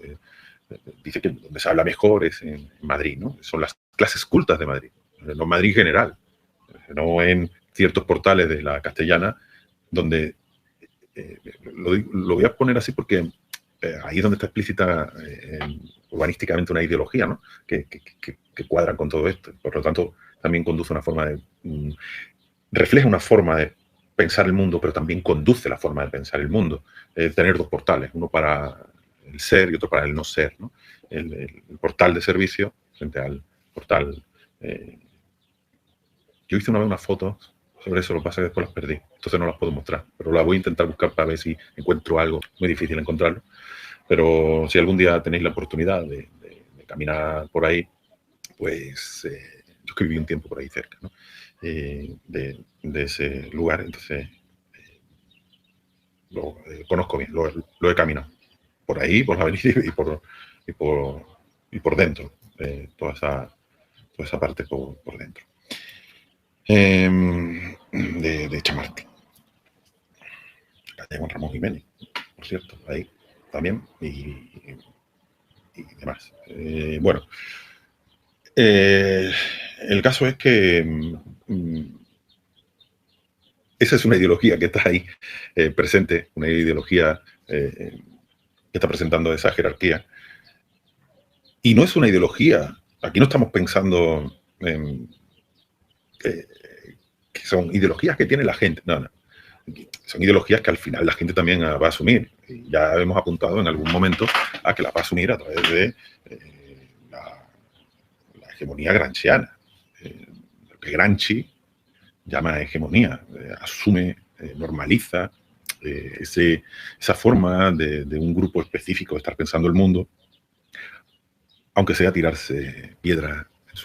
S1: Dice que donde se habla mejor es en Madrid, ¿no? Son las clases cultas de Madrid, no Madrid en general, no en ciertos portales de la castellana, donde lo voy a poner así porque ahí es donde está explícita urbanísticamente una ideología, ¿no? que cuadra con todo esto. Por lo tanto, también conduce una forma de... refleja una forma de pensar el mundo, pero también conduce la forma de pensar el mundo. Tener dos portales, uno para el ser y otro para el no ser, ¿no? El portal de servicio frente al portal... yo hice una vez unas fotos sobre eso, lo que pasa es que después las perdí, entonces no las puedo mostrar, pero las voy a intentar buscar para ver si encuentro algo. Muy difícil encontrarlo, pero si algún día tenéis la oportunidad de caminar por ahí, pues yo que viví un tiempo por ahí cerca, ¿no? de ese lugar, entonces lo conozco bien, lo he caminado por ahí, por la avenida y por dentro, toda esa parte por dentro. De Chamartín. Calle Juan Ramón Jiménez, por cierto, ahí también, y demás. Bueno, el caso es que esa es una ideología que está ahí presente, una ideología que está presentando esa jerarquía. Y no es una ideología, aquí no estamos pensando en que son ideologías que tiene la gente, no. Son ideologías que al final la gente también va a asumir. Y ya hemos apuntado en algún momento a que la va a asumir a través de la hegemonía gramsciana. Lo que Gramsci llama hegemonía, asume, normaliza esa forma de un grupo específico de estar pensando el mundo, aunque sea tirarse piedras en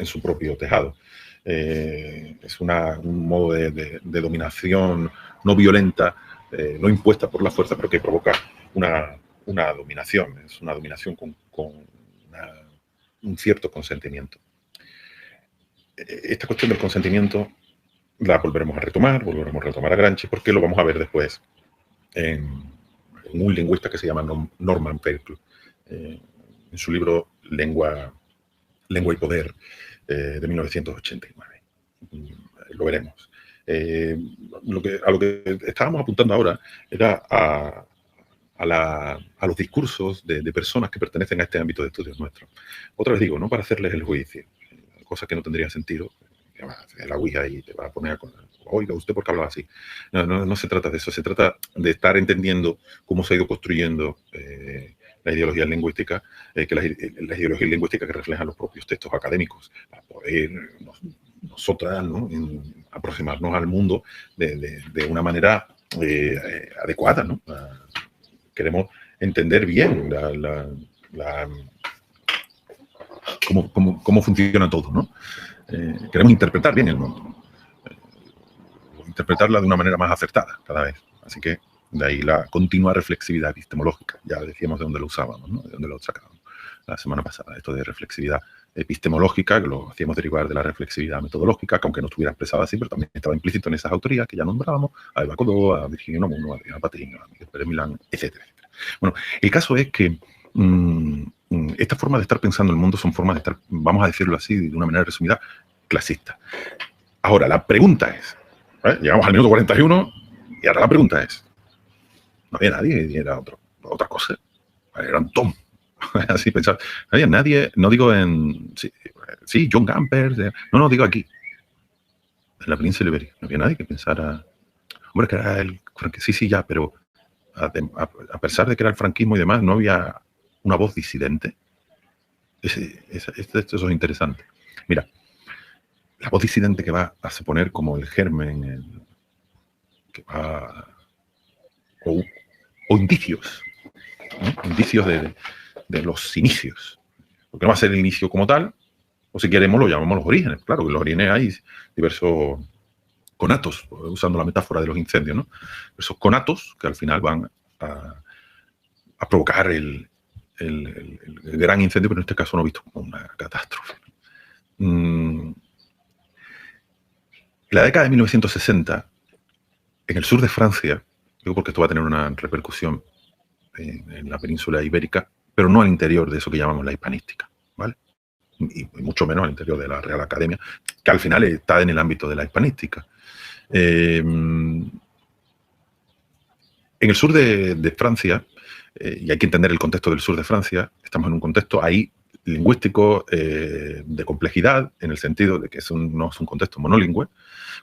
S1: su propio tejado. Es un modo de dominación no violenta, no impuesta por la fuerza, pero que provoca una dominación. Es una dominación con un cierto consentimiento. Esta cuestión del consentimiento la volveremos a retomar a Gramsci, porque lo vamos a ver después en un lingüista que se llama Norman Fairclough, en su libro Lengua y Poder, de 1989. Lo veremos. A lo que estábamos apuntando ahora era a los discursos de personas que pertenecen a este ámbito de estudios nuestros. Otra vez digo, no para hacerles el juicio, cosa que no tendría sentido. La Ouija y te va a poner oiga, ¿usted por qué hablaba así? No se trata de eso, se trata de estar entendiendo cómo se ha ido construyendo la ideología lingüística, que las ideologías lingüísticas que reflejan los propios textos académicos, para poder nosotras, ¿no?, aproximarnos al mundo de una manera adecuada, ¿no? Queremos entender bien cómo funciona todo, ¿no? Queremos interpretar bien el mundo, interpretarla de una manera más acertada cada vez. Así que de ahí la continua reflexividad epistemológica. Ya decíamos de dónde lo usábamos, ¿no? De dónde lo sacábamos la semana pasada. Esto de reflexividad epistemológica, que lo hacíamos derivar de la reflexividad metodológica, que aunque no estuviera expresada así, pero también estaba implícito en esas autorías que ya nombrábamos, a Eva Codó, a Virginia Unamuno, a Adriana Patrino, a Miguel Pérez Milán, etcétera, etcétera. Bueno, el caso es que esta forma de estar pensando el mundo son formas de estar, vamos a decirlo así, de una manera resumida, clasista. Ahora, la pregunta es, llegamos al minuto 41 y ahora la pregunta es, no había nadie, era otra cosa, eran Tom. Así pensar, no había nadie, no digo en, sí, John Gamper, no digo aquí, en la península ibérica, no había nadie que pensara, hombre, que era sí, ya, pero a pesar de que era el franquismo y demás, no había una voz disidente. Eso es interesante. Mira, la voz disidente que va a suponer como el germen, que va, o indicios, ¿no? Indicios de los inicios. Porque no va a ser el inicio como tal, o si queremos lo llamamos los orígenes. Claro que en los orígenes hay diversos conatos, usando la metáfora de los incendios, ¿no? Esos conatos que al final van a provocar el gran incendio, pero en este caso no visto como una catástrofe. En la década de 1960, en el sur de Francia, digo porque esto va a tener una repercusión en la península ibérica, pero no al interior de eso que llamamos la hispanística, ¿vale? Y mucho menos al interior de la Real Academia, que al final está en el ámbito de la hispanística. En el sur de Francia, y hay que entender el contexto del sur de Francia, estamos en un contexto ahí lingüístico de complejidad, en el sentido de que no es un contexto monolingüe.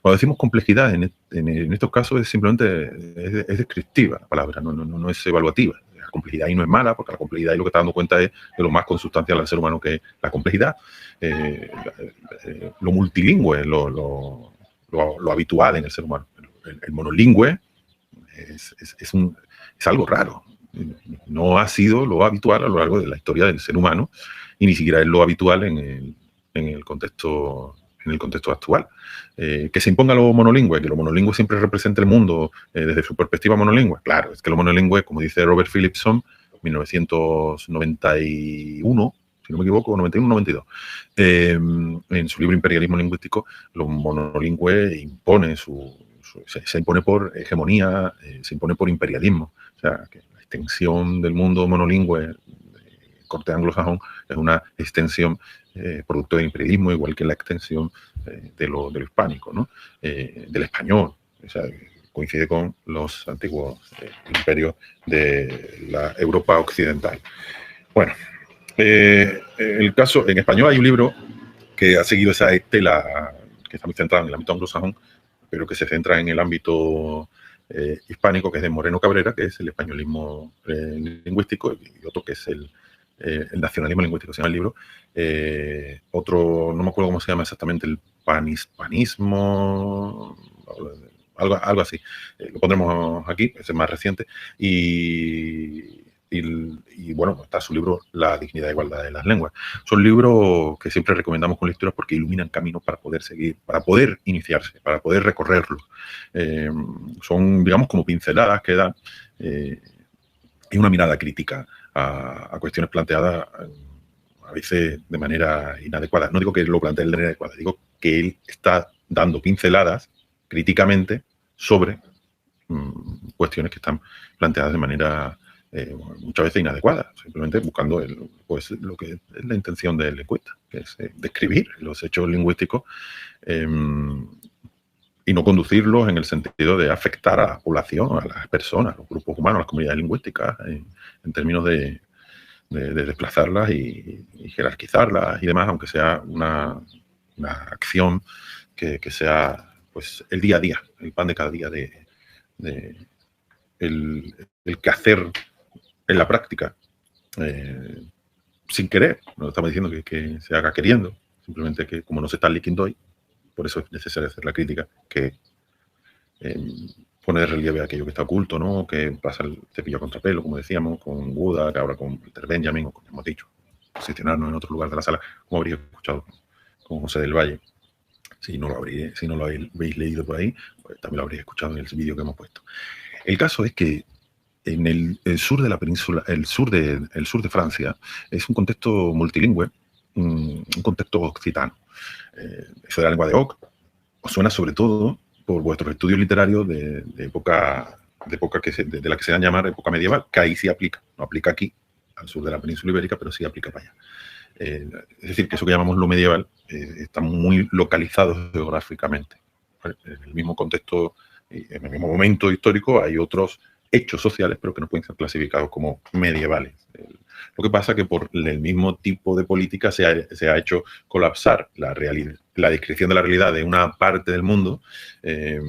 S1: Cuando decimos complejidad en estos casos es simplemente es descriptiva la palabra, no es evaluativa. La complejidad ahí no es mala, porque la complejidad ahí lo que está dando cuenta es de lo más consustancial al ser humano, que es la complejidad, lo multilingüe, lo habitual en el ser humano. El monolingüe es algo raro. No ha sido lo habitual a lo largo de la historia del ser humano y ni siquiera es lo habitual en el contexto actual. Que se imponga lo monolingüe, que lo monolingüe siempre represente el mundo desde su perspectiva monolingüe. Claro, es que lo monolingüe, como dice Robert Phillipson, 1991, si no me equivoco, 91-92, en su libro Imperialismo Lingüístico, lo monolingüe impone se impone por hegemonía, se impone por imperialismo. O sea, que la extensión del mundo monolingüe de corte anglosajón es una extensión producto del imperialismo, igual que la extensión de lo hispánico, ¿no? Del español. O sea, coincide con los antiguos imperios de la Europa occidental. Bueno, el caso, en español hay un libro que ha seguido esa estela que está muy centrado en el ámbito anglosajón, pero que se centra en el ámbito hispánico, que es de Moreno Cabrera, que es el españolismo lingüístico, y otro que es el nacionalismo lingüístico, se llama el libro. Otro, no me acuerdo cómo se llama exactamente, el panhispanismo, algo así. Lo pondremos aquí, ese es más reciente. Y bueno, está su libro La dignidad e igualdad de las lenguas. Son libros que siempre recomendamos con lecturas porque iluminan caminos para poder seguir, para poder iniciarse, para poder recorrerlos. Son, digamos, como pinceladas que dan y una mirada crítica a cuestiones planteadas a veces de manera inadecuada. No digo que lo plantee de manera adecuada, digo que él está dando pinceladas críticamente sobre cuestiones que están planteadas de manera muchas veces inadecuada, simplemente buscando pues, lo que es la intención del lingüista, que es describir los hechos lingüísticos y no conducirlos en el sentido de afectar a la población, a las personas, a los grupos humanos, a las comunidades lingüísticas, en términos de desplazarlas y jerarquizarlas y demás, aunque sea una acción que sea pues el día a día, el pan de cada día el quehacer en la práctica, sin querer. No estamos diciendo que se haga queriendo, simplemente que como no se está eligiendo hoy, por eso es necesario hacer la crítica, que pone de relieve aquello que está oculto, ¿no? Que pasa el cepillo a contrapelo, como decíamos, con Buda, que ahora con Peter Benjamin, o como hemos dicho, posicionarnos en otro lugar de la sala, como habría escuchado con José del Valle. Si no lo habéis leído por ahí, pues también lo habréis escuchado en el vídeo que hemos puesto. El caso es que en el sur de la península, el sur de Francia, es un contexto multilingüe, un contexto occitano. Eso de la lengua de Oc os suena sobre todo por vuestros estudios literarios de época de la que se dan llamar época medieval, que ahí sí aplica. No aplica aquí, al sur de la península ibérica, pero sí aplica para allá. Es decir, que eso que llamamos lo medieval está muy localizado geográficamente. En el mismo contexto, en el mismo momento histórico, hay otros hechos sociales, pero que no pueden ser clasificados como medievales. Lo que pasa es que por el mismo tipo de política se ha hecho colapsar la descripción de la realidad de una parte del mundo, de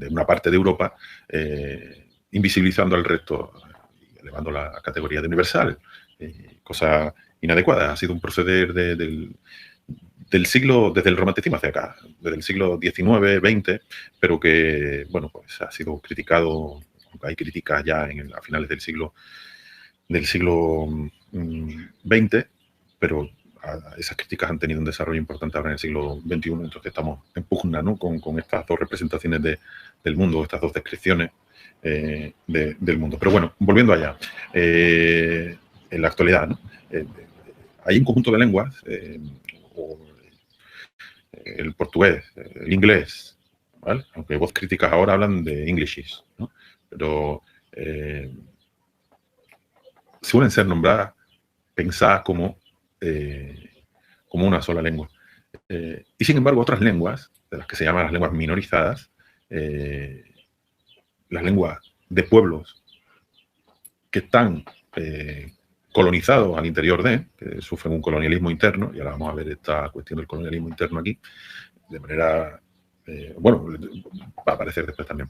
S1: una parte de Europa, invisibilizando al resto, elevándola a categoría de universal, cosa inadecuada. Ha sido un proceder del siglo, desde el romanticismo hacia acá, desde el siglo XIX, XX, pero que, bueno, pues ha sido criticado, hay críticas ya a finales del siglo del siglo XX, pero esas críticas han tenido un desarrollo importante ahora en el siglo XXI, entonces estamos en pugna, ¿no?, con estas dos representaciones del mundo, estas dos descripciones del mundo. Pero bueno, volviendo allá, en la actualidad, ¿no?, hay un conjunto de lenguas, el portugués, el inglés, ¿vale? Aunque voz críticas ahora hablan de Englishes, ¿no? Pero suelen ser nombradas, pensadas como una sola lengua. Y sin embargo, otras lenguas, de las que se llaman las lenguas minorizadas, las lenguas de pueblos que están colonizados al interior que sufren un colonialismo interno, y ahora vamos a ver esta cuestión del colonialismo interno aquí, de manera, bueno, va a aparecer después también.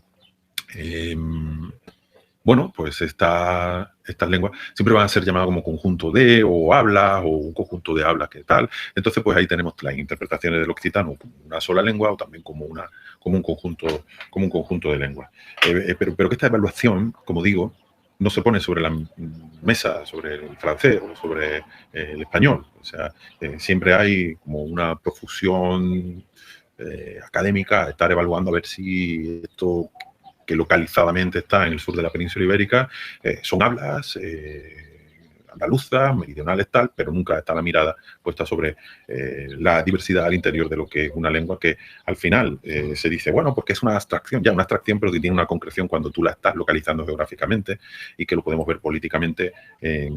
S1: Bueno, pues estas lenguas siempre van a ser llamadas como conjunto de, o hablas, o un conjunto de hablas, ¿qué tal? Entonces, pues ahí tenemos las interpretaciones del occitano como una sola lengua o también como un conjunto de lenguas. Pero que esta evaluación, como digo, no se pone sobre la mesa, sobre el francés o sobre el español. O sea, siempre hay como una profusión académica a estar evaluando a ver si esto que localizadamente está en el sur de la península ibérica, son hablas andaluzas, meridionales, tal, pero nunca está la mirada puesta sobre la diversidad al interior de lo que es una lengua que al final se dice, bueno, porque es una abstracción, pero que tiene una concreción cuando tú la estás localizando geográficamente y que lo podemos ver políticamente,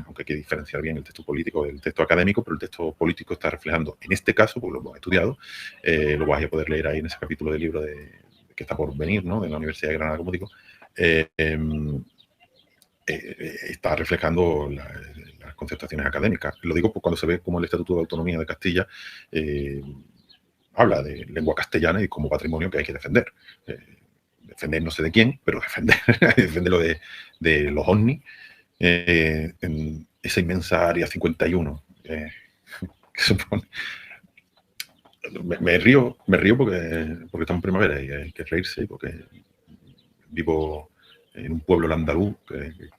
S1: aunque hay que diferenciar bien el texto político del texto académico, pero el texto político está reflejando, en este caso, porque lo hemos estudiado, lo vais a poder leer ahí en ese capítulo del libro que está por venir, ¿no?, de la Universidad de Granada, como digo, está reflejando las concertaciones académicas. Lo digo cuando se ve como el Estatuto de Autonomía de Castilla habla de lengua castellana y como patrimonio que hay que defender. Defender no sé de quién, pero defenderlo de los OVNI en esa inmensa área 51 que supone. Me río porque estamos en primavera y hay que reírse, porque vivo en un pueblo andaluz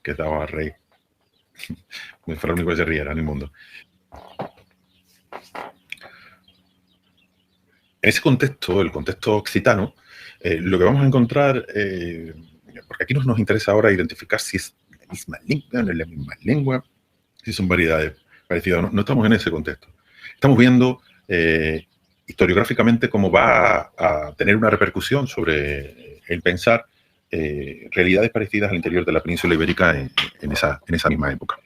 S1: que daba a reír. Me fuera el único que se riera en el mundo. En ese contexto, el contexto occitano, lo que vamos a encontrar, porque aquí nos interesa ahora identificar si es la misma lengua, no es la misma lengua, si son variedades parecidas. No estamos en ese contexto. Estamos viendo historiográficamente cómo va a tener una repercusión sobre el pensar realidades parecidas al interior de la península ibérica en esa misma época.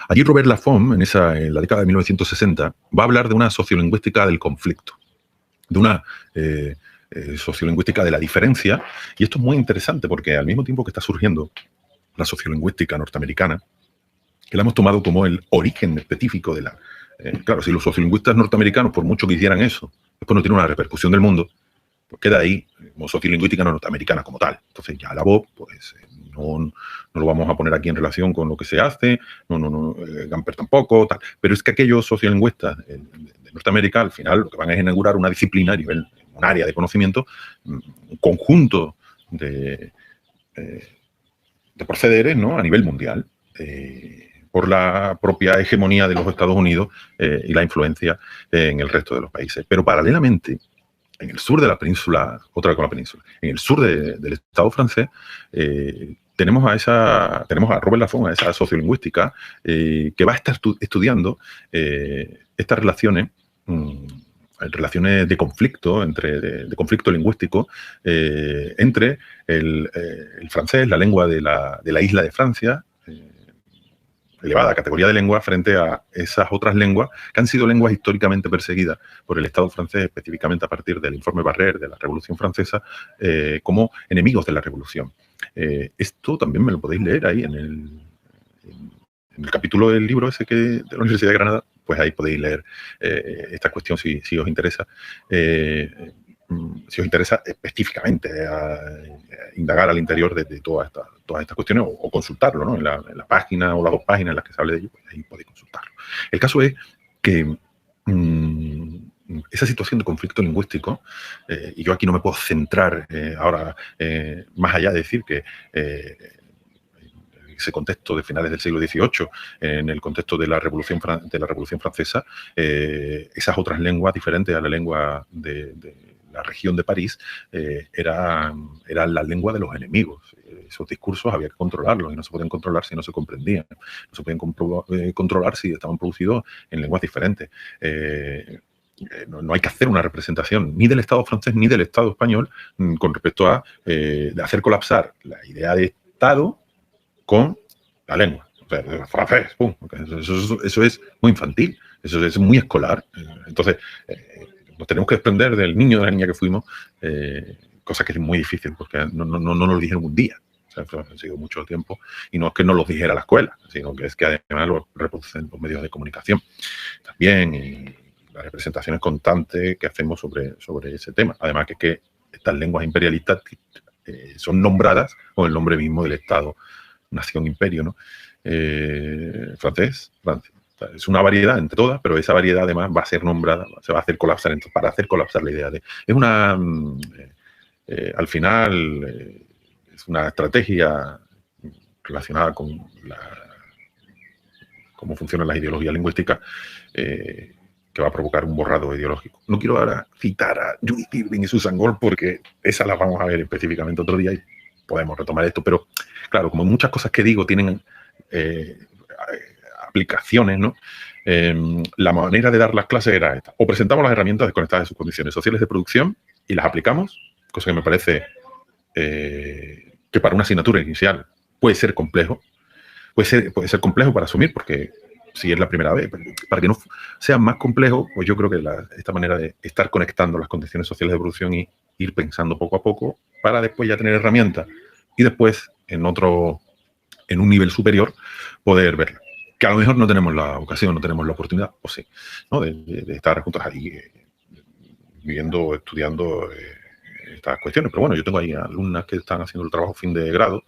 S1: Allí Robert Laffont, en la década de 1960, va a hablar de una sociolingüística del conflicto, de una sociolingüística de la diferencia, y esto es muy interesante porque al mismo tiempo que está surgiendo la sociolingüística norteamericana, que la hemos tomado como el origen específico de la... claro, si los sociolingüistas norteamericanos, por mucho que hicieran eso, después no tienen una repercusión del mundo, pues queda ahí como sociolingüística norteamericana como tal. Entonces ya la voz, pues no lo vamos a poner aquí en relación con lo que se hace, Gamper tampoco, tal. Pero es que aquellos sociolingüistas de Norteamérica, al final, lo que van a inaugurar una disciplina a nivel, un área de conocimiento, un conjunto de procederes, ¿no?, a nivel mundial, por la propia hegemonía de los Estados Unidos y la influencia en el resto de los países. Pero paralelamente, en el sur de la península, otra vez con la península, en el sur del Estado francés, tenemos a Robert Laffont, a esa sociolingüística, que va a estar estudiando estas relaciones de conflicto, de conflicto lingüístico entre el francés, la lengua de la isla de Francia, elevada categoría de lengua, frente a esas otras lenguas que han sido lenguas históricamente perseguidas por el Estado francés, específicamente a partir del informe Barrère de la Revolución Francesa, como enemigos de la Revolución. Esto también me lo podéis leer ahí en el capítulo del libro ese de la Universidad de Granada, pues ahí podéis leer esta cuestión si os interesa. Si os interesa específicamente indagar al interior de todas estas cuestiones o consultarlo, ¿no?, en la página o las dos páginas en las que se hable de ello, pues ahí podéis consultarlo. El caso es que esa situación de conflicto lingüístico, y yo aquí no me puedo centrar ahora más allá de decir que el ese contexto de finales del siglo XVIII, en el contexto de la Revolución Francesa, esas otras lenguas diferentes a la lengua de la región de París eran la lengua de los enemigos. Esos discursos había que controlarlos y no se podían controlar si no se comprendían. No se podían controlar si estaban producidos en lenguas diferentes. No hay que hacer una representación ni del Estado francés ni del Estado español con respecto a de hacer colapsar la idea de Estado con la lengua. O sea, francés, pum. Eso es muy infantil, eso es muy escolar. Entonces, nos tenemos que desprender del niño o de la niña que fuimos, cosa que es muy difícil porque no nos lo dijeron un día. O sea, ha sido mucho tiempo y no es que no los dijera la escuela, sino que es que además lo reproducen los medios de comunicación también y las representaciones constantes que hacemos sobre ese tema. Además que estas lenguas imperialistas son nombradas con el nombre mismo del Estado, nación, imperio, ¿no? Francés, Francia. Es una variedad entre todas, pero esa variedad además va a ser nombrada, se va a hacer colapsar, para hacer colapsar la idea de... Es una... al final... es una estrategia relacionada con cómo funcionan las ideologías lingüísticas que va a provocar un borrado ideológico. No quiero ahora citar a Judith Irving y Susan Gold porque esas las vamos a ver específicamente otro día y podemos retomar esto, pero claro, como muchas cosas que digo tienen aplicaciones, ¿no? La manera de dar las clases era esta. O presentamos las herramientas desconectadas de sus condiciones sociales de producción y las aplicamos, cosa que me parece... que para una asignatura inicial puede ser complejo, puede ser complejo para asumir, porque si es la primera vez, para que no sea más complejo, pues yo creo que esta manera de estar conectando las condiciones sociales de producción y ir pensando poco a poco, para después ya tener herramientas y después en un nivel superior poder verla. Que a lo mejor no tenemos la ocasión, no tenemos la oportunidad, o sí, ¿no? de estar juntos ahí viviendo, estudiando estas cuestiones. Pero bueno, yo tengo ahí alumnas que están haciendo el trabajo fin de grado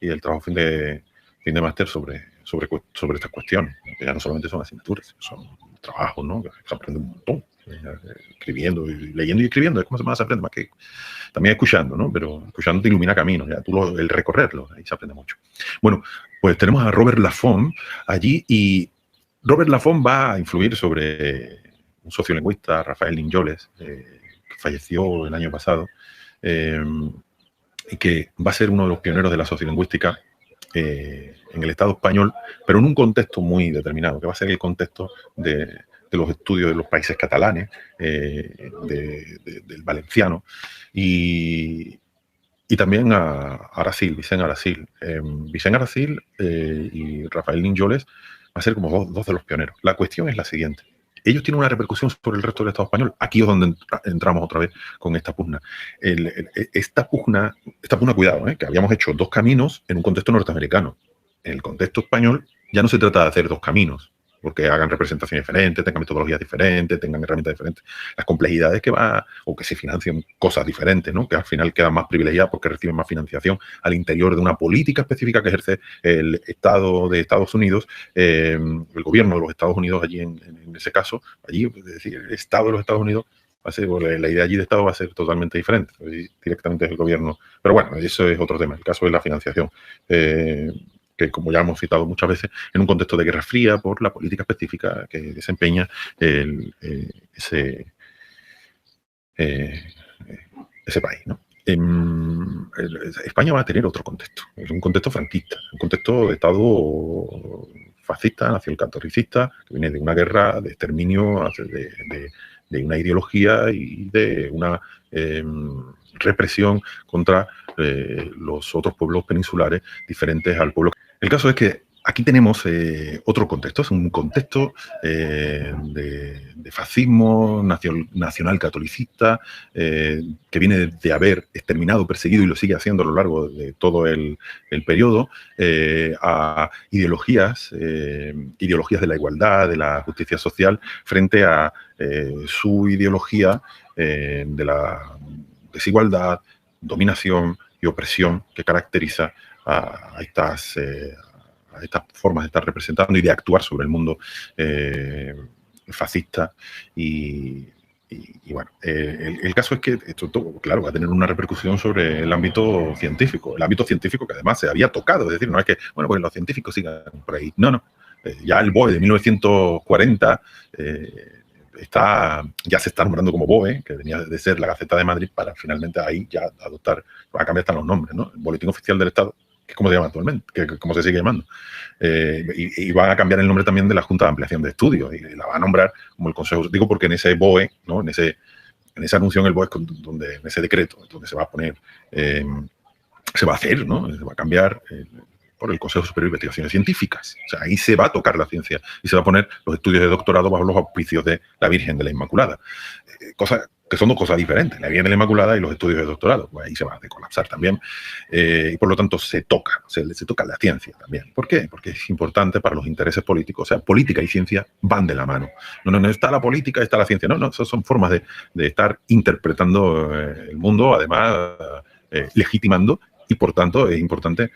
S1: y el trabajo fin de máster sobre estas cuestiones, que ya no solamente son asignaturas, son trabajos, ¿no? Que se aprende un montón, escribiendo, leyendo y escribiendo, es como más se aprende, más que también escuchando, ¿no? Pero escuchando te ilumina caminos, ya el recorrerlo, ahí se aprende mucho. Bueno, pues tenemos a Robert Laffont allí y Robert Laffont va a influir sobre un sociolingüista, Rafael Linyoles, que falleció el año pasado, y que va a ser uno de los pioneros de la sociolingüística en el Estado español, pero en un contexto muy determinado, que va a ser el contexto de los estudios de los países catalanes, del valenciano, y también a Aracil, Vicent Aracil. Vicent Aracil y Rafael Linyoles va a ser como dos de los pioneros. La cuestión es la siguiente. Ellos tienen una repercusión sobre el resto del Estado español. Aquí es donde entramos otra vez con esta pugna. Esta pugna, cuidado, que habíamos hecho dos caminos en un contexto norteamericano. En el contexto español ya no se trata de hacer dos caminos, porque hagan representaciones diferentes, tengan metodologías diferentes, tengan herramientas diferentes. Las complejidades o que se financien cosas diferentes, ¿no? Que al final quedan más privilegiadas porque reciben más financiación al interior de una política específica que ejerce el Estado de Estados Unidos, el gobierno de los Estados Unidos allí en ese caso, allí, es decir, el Estado de los Estados Unidos va a ser, la idea allí de Estado va a ser totalmente diferente, directamente es el gobierno. Pero bueno, eso es otro tema, el caso es la financiación. Que como ya hemos citado muchas veces, en un contexto de Guerra Fría por la política específica que desempeña ese país, ¿no? España va a tener otro contexto, es un contexto franquista, un contexto de Estado fascista, nacionalcatoricista, que viene de una guerra de exterminio, de una ideología y de una represión contra los otros pueblos peninsulares diferentes al pueblo. El caso es que aquí tenemos otro contexto, es un contexto de fascismo nacional catolicista que viene de haber exterminado, perseguido y lo sigue haciendo a lo largo de todo el periodo, a ideologías de la igualdad, de la justicia social, frente a su ideología de la desigualdad, dominación y opresión que caracteriza a estas formas de estar representando y de actuar sobre el mundo fascista y Y bueno, el caso es que esto, claro, va a tener una repercusión sobre el ámbito científico que además se había tocado, es decir, no es que, bueno, pues los científicos sigan por ahí, no, no, ya el BOE de 1940 ya se está nombrando como BOE, que venía de ser la Gaceta de Madrid, para finalmente ahí ya adoptar, va a cambiar hasta los nombres, ¿no? El Boletín Oficial del Estado, que es como se llama actualmente, como se sigue llamando. Y van a cambiar el nombre también de la Junta de Ampliación de Estudios, y la va a nombrar como el Consejo, digo porque en ese BOE, ¿no? en esa anuncio en el BOE, donde, en ese decreto, donde se va a poner, se va a hacer, ¿no? Se va a cambiar por el Consejo Superior de Investigaciones Científicas. O sea, ahí se va a tocar la ciencia y se va a poner los estudios de doctorado bajo los auspicios de la Virgen de la Inmaculada. Cosas que son dos cosas diferentes, la Virgen de la Inmaculada y los estudios de doctorado. Pues ahí se va a colapsar también. Y por lo tanto se toca la ciencia también. ¿Por qué? Porque es importante para los intereses políticos. O sea, política y ciencia van de la mano. No está la política, está la ciencia. No, esas son formas de estar interpretando el mundo, además legitimando, y por tanto es importante,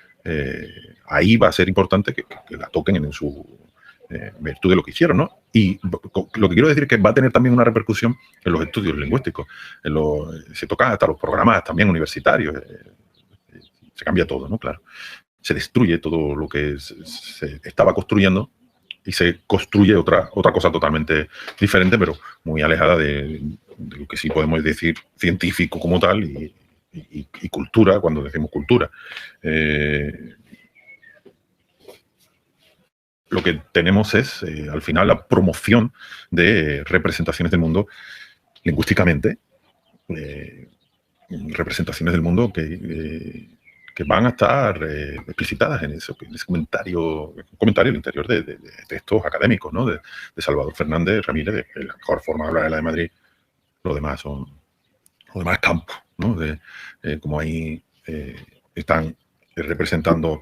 S1: ahí va a ser importante que la toquen en su virtud de lo que hicieron, ¿no? Y lo que quiero decir es que va a tener también una repercusión en los estudios lingüísticos. Se tocan hasta los programas también universitarios. Se cambia todo, ¿no? Claro. Se destruye todo lo que se estaba construyendo y se construye otra cosa totalmente diferente, pero muy alejada de lo que sí podemos decir científico como tal y cultura, cuando decimos cultura. Lo que tenemos es, al final, la promoción de representaciones del mundo lingüísticamente, representaciones del mundo que van a estar explicitadas en eso, en ese comentario al interior de textos académicos, ¿no? de Salvador Fernández Ramírez, de la mejor forma de hablar es la de Madrid. Lo demás es campo, ¿no? Como ahí están representando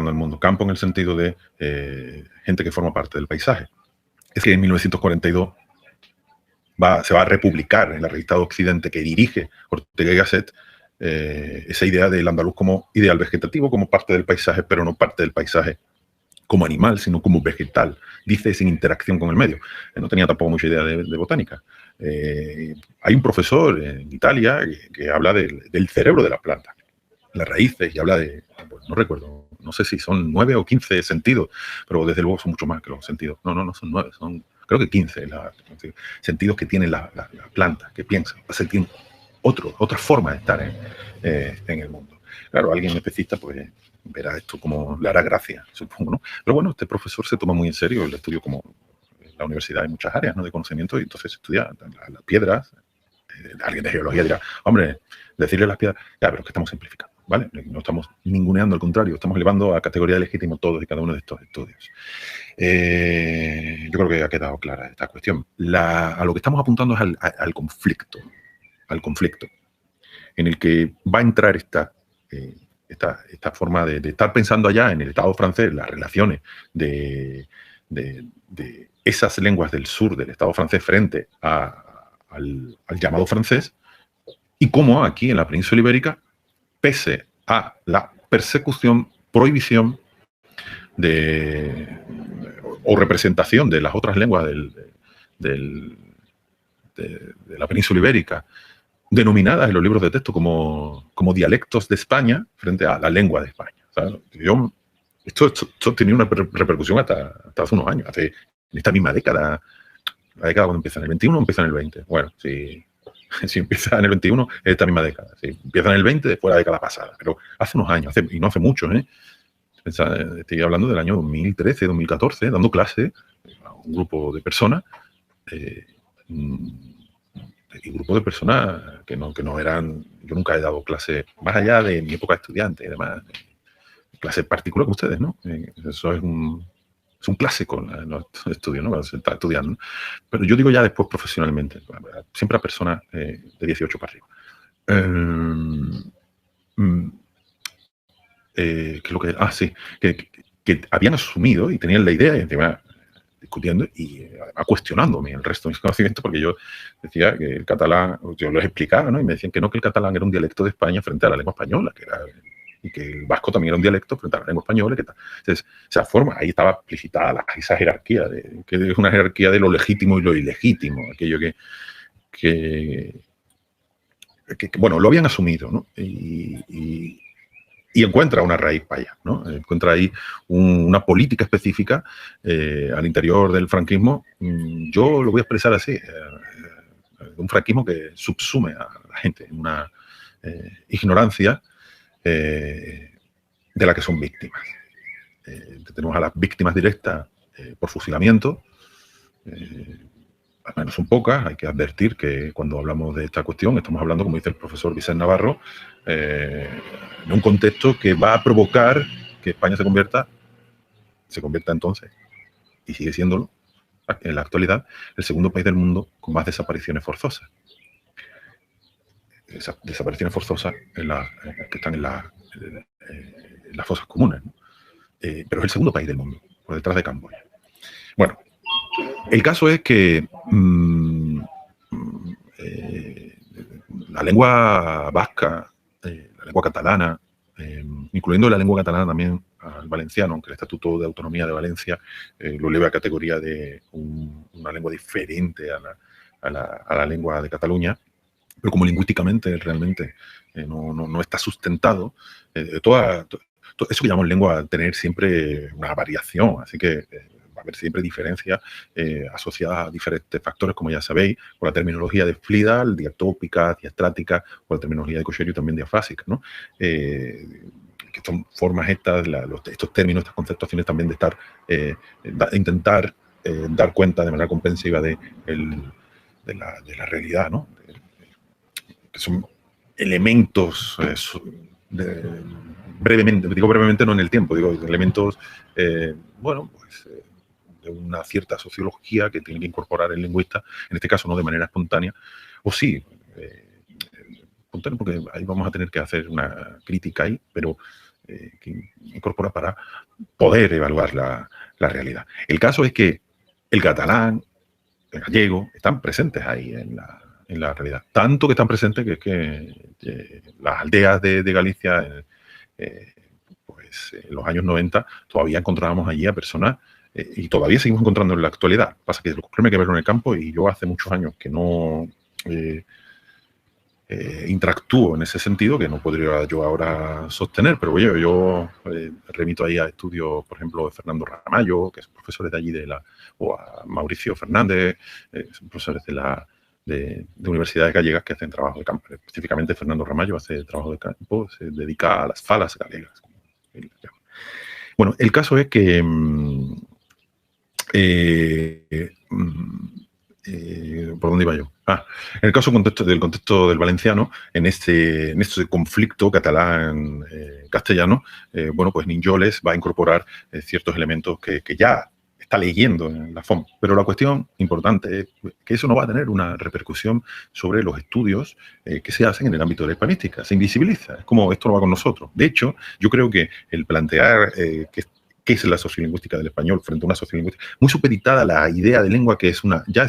S1: el mundo. Campo en el sentido de gente que forma parte del paisaje. Es que en 1942 se va a republicar en la revista de Occidente, que dirige Ortega y Gasset, esa idea del andaluz como ideal vegetativo, como parte del paisaje, pero no parte del paisaje como animal, sino como vegetal, dice, sin interacción con el medio. No tenía tampoco mucha idea de botánica. Hay un profesor en Italia que habla del cerebro de las plantas, las raíces, y habla pues no recuerdo, no sé si son 9 o 15 sentidos, pero desde luego son mucho más que los sentidos. No son 9, son creo que 15 sentidos que tiene la planta, que piensa. O sea, tiene otra forma de estar en el mundo. Claro, alguien especialista pues verá esto como le hará gracia, supongo, ¿no? Pero bueno, este profesor se toma muy en serio el estudio, como en la universidad hay muchas áreas, ¿no?, de conocimiento, y entonces estudia las piedras. Alguien de geología dirá, hombre, decirle las piedras, ya, pero es que estamos simplificando, ¿vale? No estamos ninguneando, al contrario, estamos elevando a categoría de legítimo todos y cada uno de estos estudios. Yo creo que ha quedado clara esta cuestión. A lo que estamos apuntando es al conflicto, en el que va a entrar esta forma de estar pensando allá en el Estado francés, las relaciones de esas lenguas del sur del Estado francés frente al llamado francés, y cómo aquí en la península ibérica, pese a la persecución, prohibición o representación de las otras lenguas de la península ibérica, denominadas en los libros de texto como dialectos de España frente a la lengua de España. ¿Sabes? Esto tenía una repercusión hasta hace unos años, en esta misma década. La década cuando empieza, en el 21 o empieza en el 20. Bueno, si empieza en el 21, es esta misma década. Si empieza en el 20, después de la década pasada. Pero hace unos años, y no hace mucho, ¿eh? Estoy hablando del año 2013, 2014, dando clase a un grupo de personas, y grupo de personas que no eran... Yo nunca he dado clase, más allá de mi época de estudiante y demás, clase particular con ustedes, ¿no? Eso es un clásico en los estudios, ¿no? Cuando se está estudiando, ¿no? Pero yo digo ya después profesionalmente, siempre a personas de 18 para arriba. ¿Qué es lo que...? Sí, que habían asumido y tenían la idea, y encima discutiendo y además cuestionándome el resto de mis conocimientos, porque yo decía que el catalán, yo les explicaba, ¿no? Y me decían que no, que el catalán era un dialecto de España frente a la lengua española, y que el vasco también era un dialecto frente a la lengua española. Entonces, esa forma, ahí estaba explicitada esa jerarquía, que es una jerarquía de lo legítimo y lo ilegítimo, aquello que bueno, lo habían asumido, ¿no? Y encuentra una raíz para allá, ¿no? Encuentra ahí una política específica al interior del franquismo. Yo lo voy a expresar así, un franquismo que subsume a la gente en una ignorancia de la que son víctimas. Tenemos a las víctimas directas por fusilamiento, al menos son pocas. Hay que advertir que cuando hablamos de esta cuestión estamos hablando, como dice el profesor Vicente Navarro, de un contexto que va a provocar que España se convierta entonces, y sigue siéndolo en la actualidad, el segundo país del mundo con más desapariciones forzosas. Esas desapariciones forzosas que están en las fosas comunes, ¿no? Pero es el segundo país del mundo, por detrás de Camboya. Bueno, el caso es que la lengua vasca, la lengua catalana, incluyendo la lengua catalana también al valenciano, aunque el Estatuto de Autonomía de Valencia lo eleva a categoría de una lengua diferente a la lengua de Cataluña, pero como lingüísticamente realmente no está sustentado, todo eso que llamamos lengua va a tener siempre una variación, así que va a haber siempre diferencias asociadas a diferentes factores, como ya sabéis, con la terminología de Fliedel, diatópica, diastrática, o la terminología de Cocherio también diafrásica, ¿no? Que son formas estas, estos términos, estas conceptuaciones también de estar, intentar dar cuenta de manera comprensiva de la realidad, ¿no? Que son elementos brevemente, digo brevemente no en el tiempo, digo elementos, bueno, pues de una cierta sociología que tiene que incorporar el lingüista, en este caso no de manera espontánea, o sí, espontáneo, porque ahí vamos a tener que hacer una crítica ahí, pero que incorpora para poder evaluar la realidad. El caso es que el catalán, el gallego, están presentes ahí en la realidad. Tanto que están presentes que es que las aldeas de Galicia, pues en los años 90, todavía encontrábamos allí a personas, y todavía seguimos encontrando en la actualidad. Pasa que hay que verlo en el campo, y yo hace muchos años que no interactúo en ese sentido, que no podría yo ahora sostener, pero oye, yo remito ahí a estudios, por ejemplo, de Fernando Ramallo, que son profesores de allí, o a Mauricio Fernández, son profesores de universidades gallegas que hacen trabajo de campo. Específicamente Fernando Ramallo hace trabajo de campo, se dedica a las falas gallegas, como él llama. Bueno, el caso es que ¿por dónde iba yo? En el caso del contexto del valenciano, en este conflicto catalán-castellano, bueno, pues Ninjoles va a incorporar ciertos elementos que ya está leyendo en la FOM. Pero la cuestión importante es que eso no va a tener una repercusión sobre los estudios que se hacen en el ámbito de la hispanística. Se invisibiliza. Es como esto no va con nosotros. De hecho, yo creo que el plantear qué es la sociolingüística del español frente a una sociolingüística muy supeditada a la idea de lengua, que es ya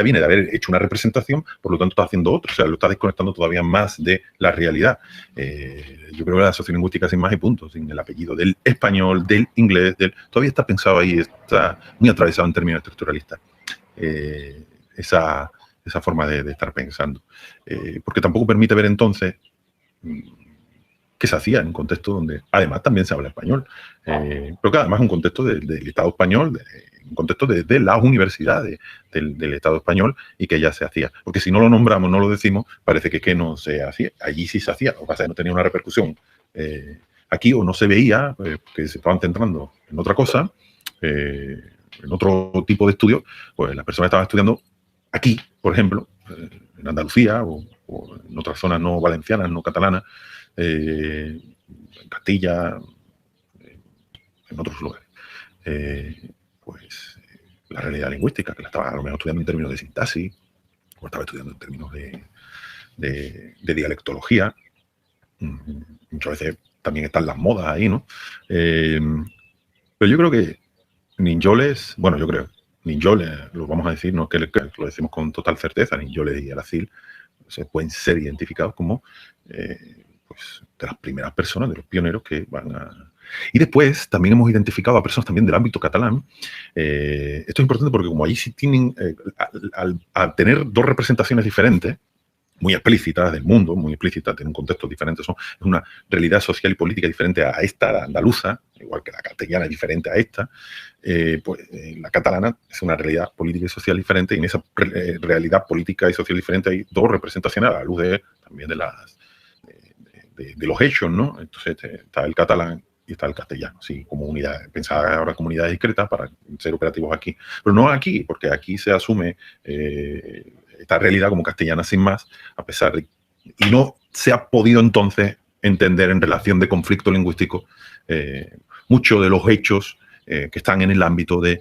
S1: viene de haber hecho una representación, por lo tanto está haciendo otro, o sea, lo está desconectando todavía más de la realidad. Yo creo que la sociolingüística sin más y punto, sin el apellido del español, del inglés, todavía está pensado ahí, está muy atravesado en términos estructuralistas. Esa forma de estar pensando. Porque tampoco permite ver entonces que se hacía en un contexto donde además también se habla español, pero que además es un contexto del Estado español, un contexto de las universidades del Estado español, y que ya se hacía. Porque si no lo nombramos, no lo decimos, parece que no se hacía. Allí sí se hacía, lo que pasa es que no tenía una repercusión aquí, o no se veía, que se estaban centrando en otra cosa, en otro tipo de estudio. Pues las personas estaban estudiando aquí, por ejemplo, en Andalucía, o en otras zonas no valencianas, no catalanas, en Castilla, en otros lugares, pues la realidad lingüística, que la estaba a lo mejor estudiando en términos de sintaxis, o estaba estudiando en términos de dialectología. Muchas veces también están las modas ahí, ¿no? Pero yo creo que Ninjoles, bueno, Ninjoles, lo vamos a decir, no que lo decimos con total certeza, Ninjoles y Aracil se pueden ser identificados como pues, de las primeras personas, de los pioneros que van Y después también hemos identificado a personas también del ámbito catalán. Esto es importante porque como allí sí tienen, al tener dos representaciones diferentes, muy explícitas del mundo, muy explícitas, en un contexto diferente, es una realidad social y política diferente a esta, la andaluza, igual que la castellana es diferente a esta, la catalana es una realidad política y social diferente, y en esa realidad política y social diferente hay dos representaciones a la luz también de los hechos, ¿no? Entonces está el catalán y está el castellano, sí, como unidad, pensaba ahora comunidades discretas para ser operativos aquí, pero no aquí, porque aquí se asume esta realidad como castellana sin más, a pesar de... Y no se ha podido entonces entender en relación de conflicto lingüístico muchos de los hechos que están en el ámbito de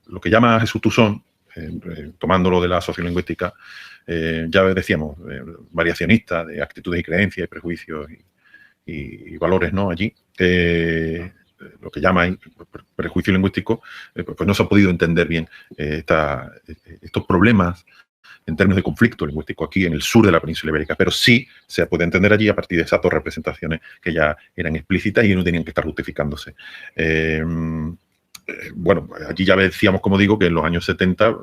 S1: lo que llama Jesús Tuzón, tomándolo de la sociolingüística, ya decíamos, variacionista, de actitudes y creencias, y prejuicios y valores, ¿no? Allí, lo que llama prejuicio lingüístico, pues no se ha podido entender bien estos problemas en términos de conflicto lingüístico aquí en el sur de la península ibérica, pero sí se puede entender allí a partir de esas dos representaciones que ya eran explícitas y no tenían que estar justificándose. Bueno, allí ya decíamos, como digo, que en los años 70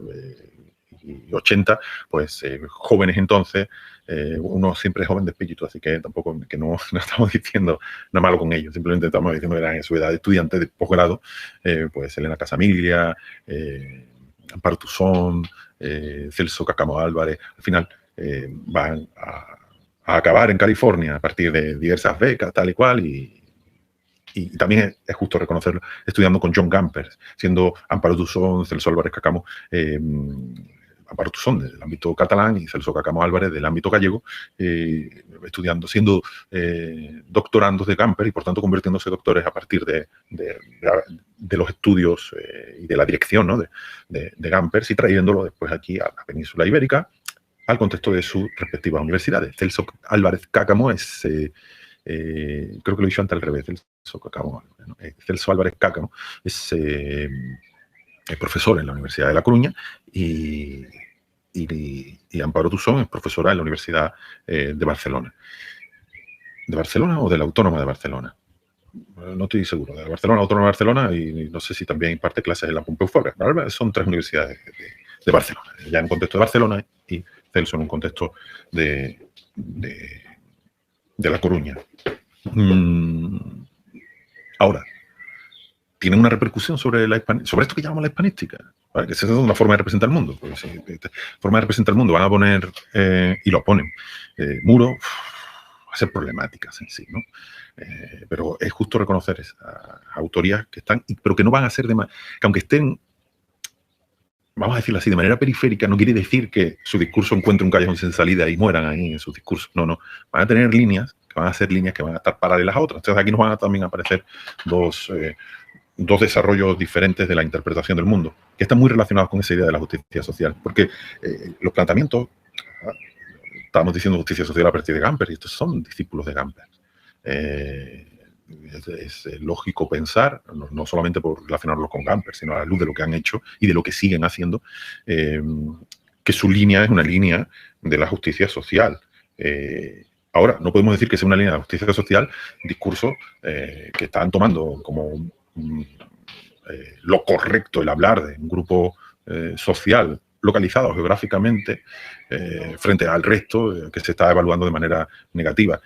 S1: y 80, pues jóvenes entonces, uno siempre es joven de espíritu, así que tampoco que no estamos diciendo nada malo con ellos, simplemente estamos diciendo que eran en su edad de estudiantes de posgrado, pues Elena Casamilia, Amparo Tuzón, Celso Cáccamo Álvarez, al final van a acabar en California a partir de diversas becas, tal y cual, y también es justo reconocerlo, estudiando con John Gamper, siendo Amparo Tuzón, Celso Álvarez Cáccamo, Amparo Tuzón del ámbito catalán y Celso Cáccamo Álvarez del ámbito gallego, estudiando, siendo doctorandos de Gamper y por tanto convirtiéndose doctores a partir de los estudios y de la dirección, ¿no? de Gamper, y trayéndolo después aquí a la península ibérica al contexto de sus respectivas universidades. Celso Álvarez Cáccamo es... creo que lo he dicho antes al revés, Celso Álvarez Cáccamo es profesor en la Universidad de La Coruña y Amparo Tuzón es profesora en la Universidad de Barcelona. ¿De Barcelona o de la Autónoma de Barcelona? No estoy seguro. De la Barcelona, Autónoma de Barcelona, y no sé si también imparte clases en la Pompeu Fabra. Son tres universidades de Barcelona, ya en un contexto de Barcelona y Celso en un contexto de La Coruña. Ahora, tiene una repercusión sobre esto que llamamos la hispanística, ¿vale? Que esa es una forma de representar el mundo. Pues, forma de representar el mundo. Van a poner, y lo ponen, muro, va a ser problemáticas en sí, ¿no? Pero es justo reconocer esas autorías que están, pero que no van a ser que aunque estén, vamos a decirlo así, de manera periférica, no quiere decir que su discurso encuentre un callejón sin salida y mueran ahí en su discurso. No, no. Van a tener líneas, que van a ser líneas que van a estar paralelas a otras. Entonces aquí nos van a también aparecer dos desarrollos diferentes de la interpretación del mundo, que están muy relacionados con esa idea de la justicia social. Porque los planteamientos, estábamos diciendo justicia social a partir de Gamper, y estos son discípulos de Gamper. Es lógico pensar, no solamente por relacionarlo con Gamper, sino a la luz de lo que han hecho y de lo que siguen haciendo, que su línea es una línea de la justicia social. Ahora, no podemos decir que sea una línea de justicia social, discurso que están tomando como lo correcto el hablar de un grupo social localizado geográficamente frente al resto que se está evaluando de manera negativa.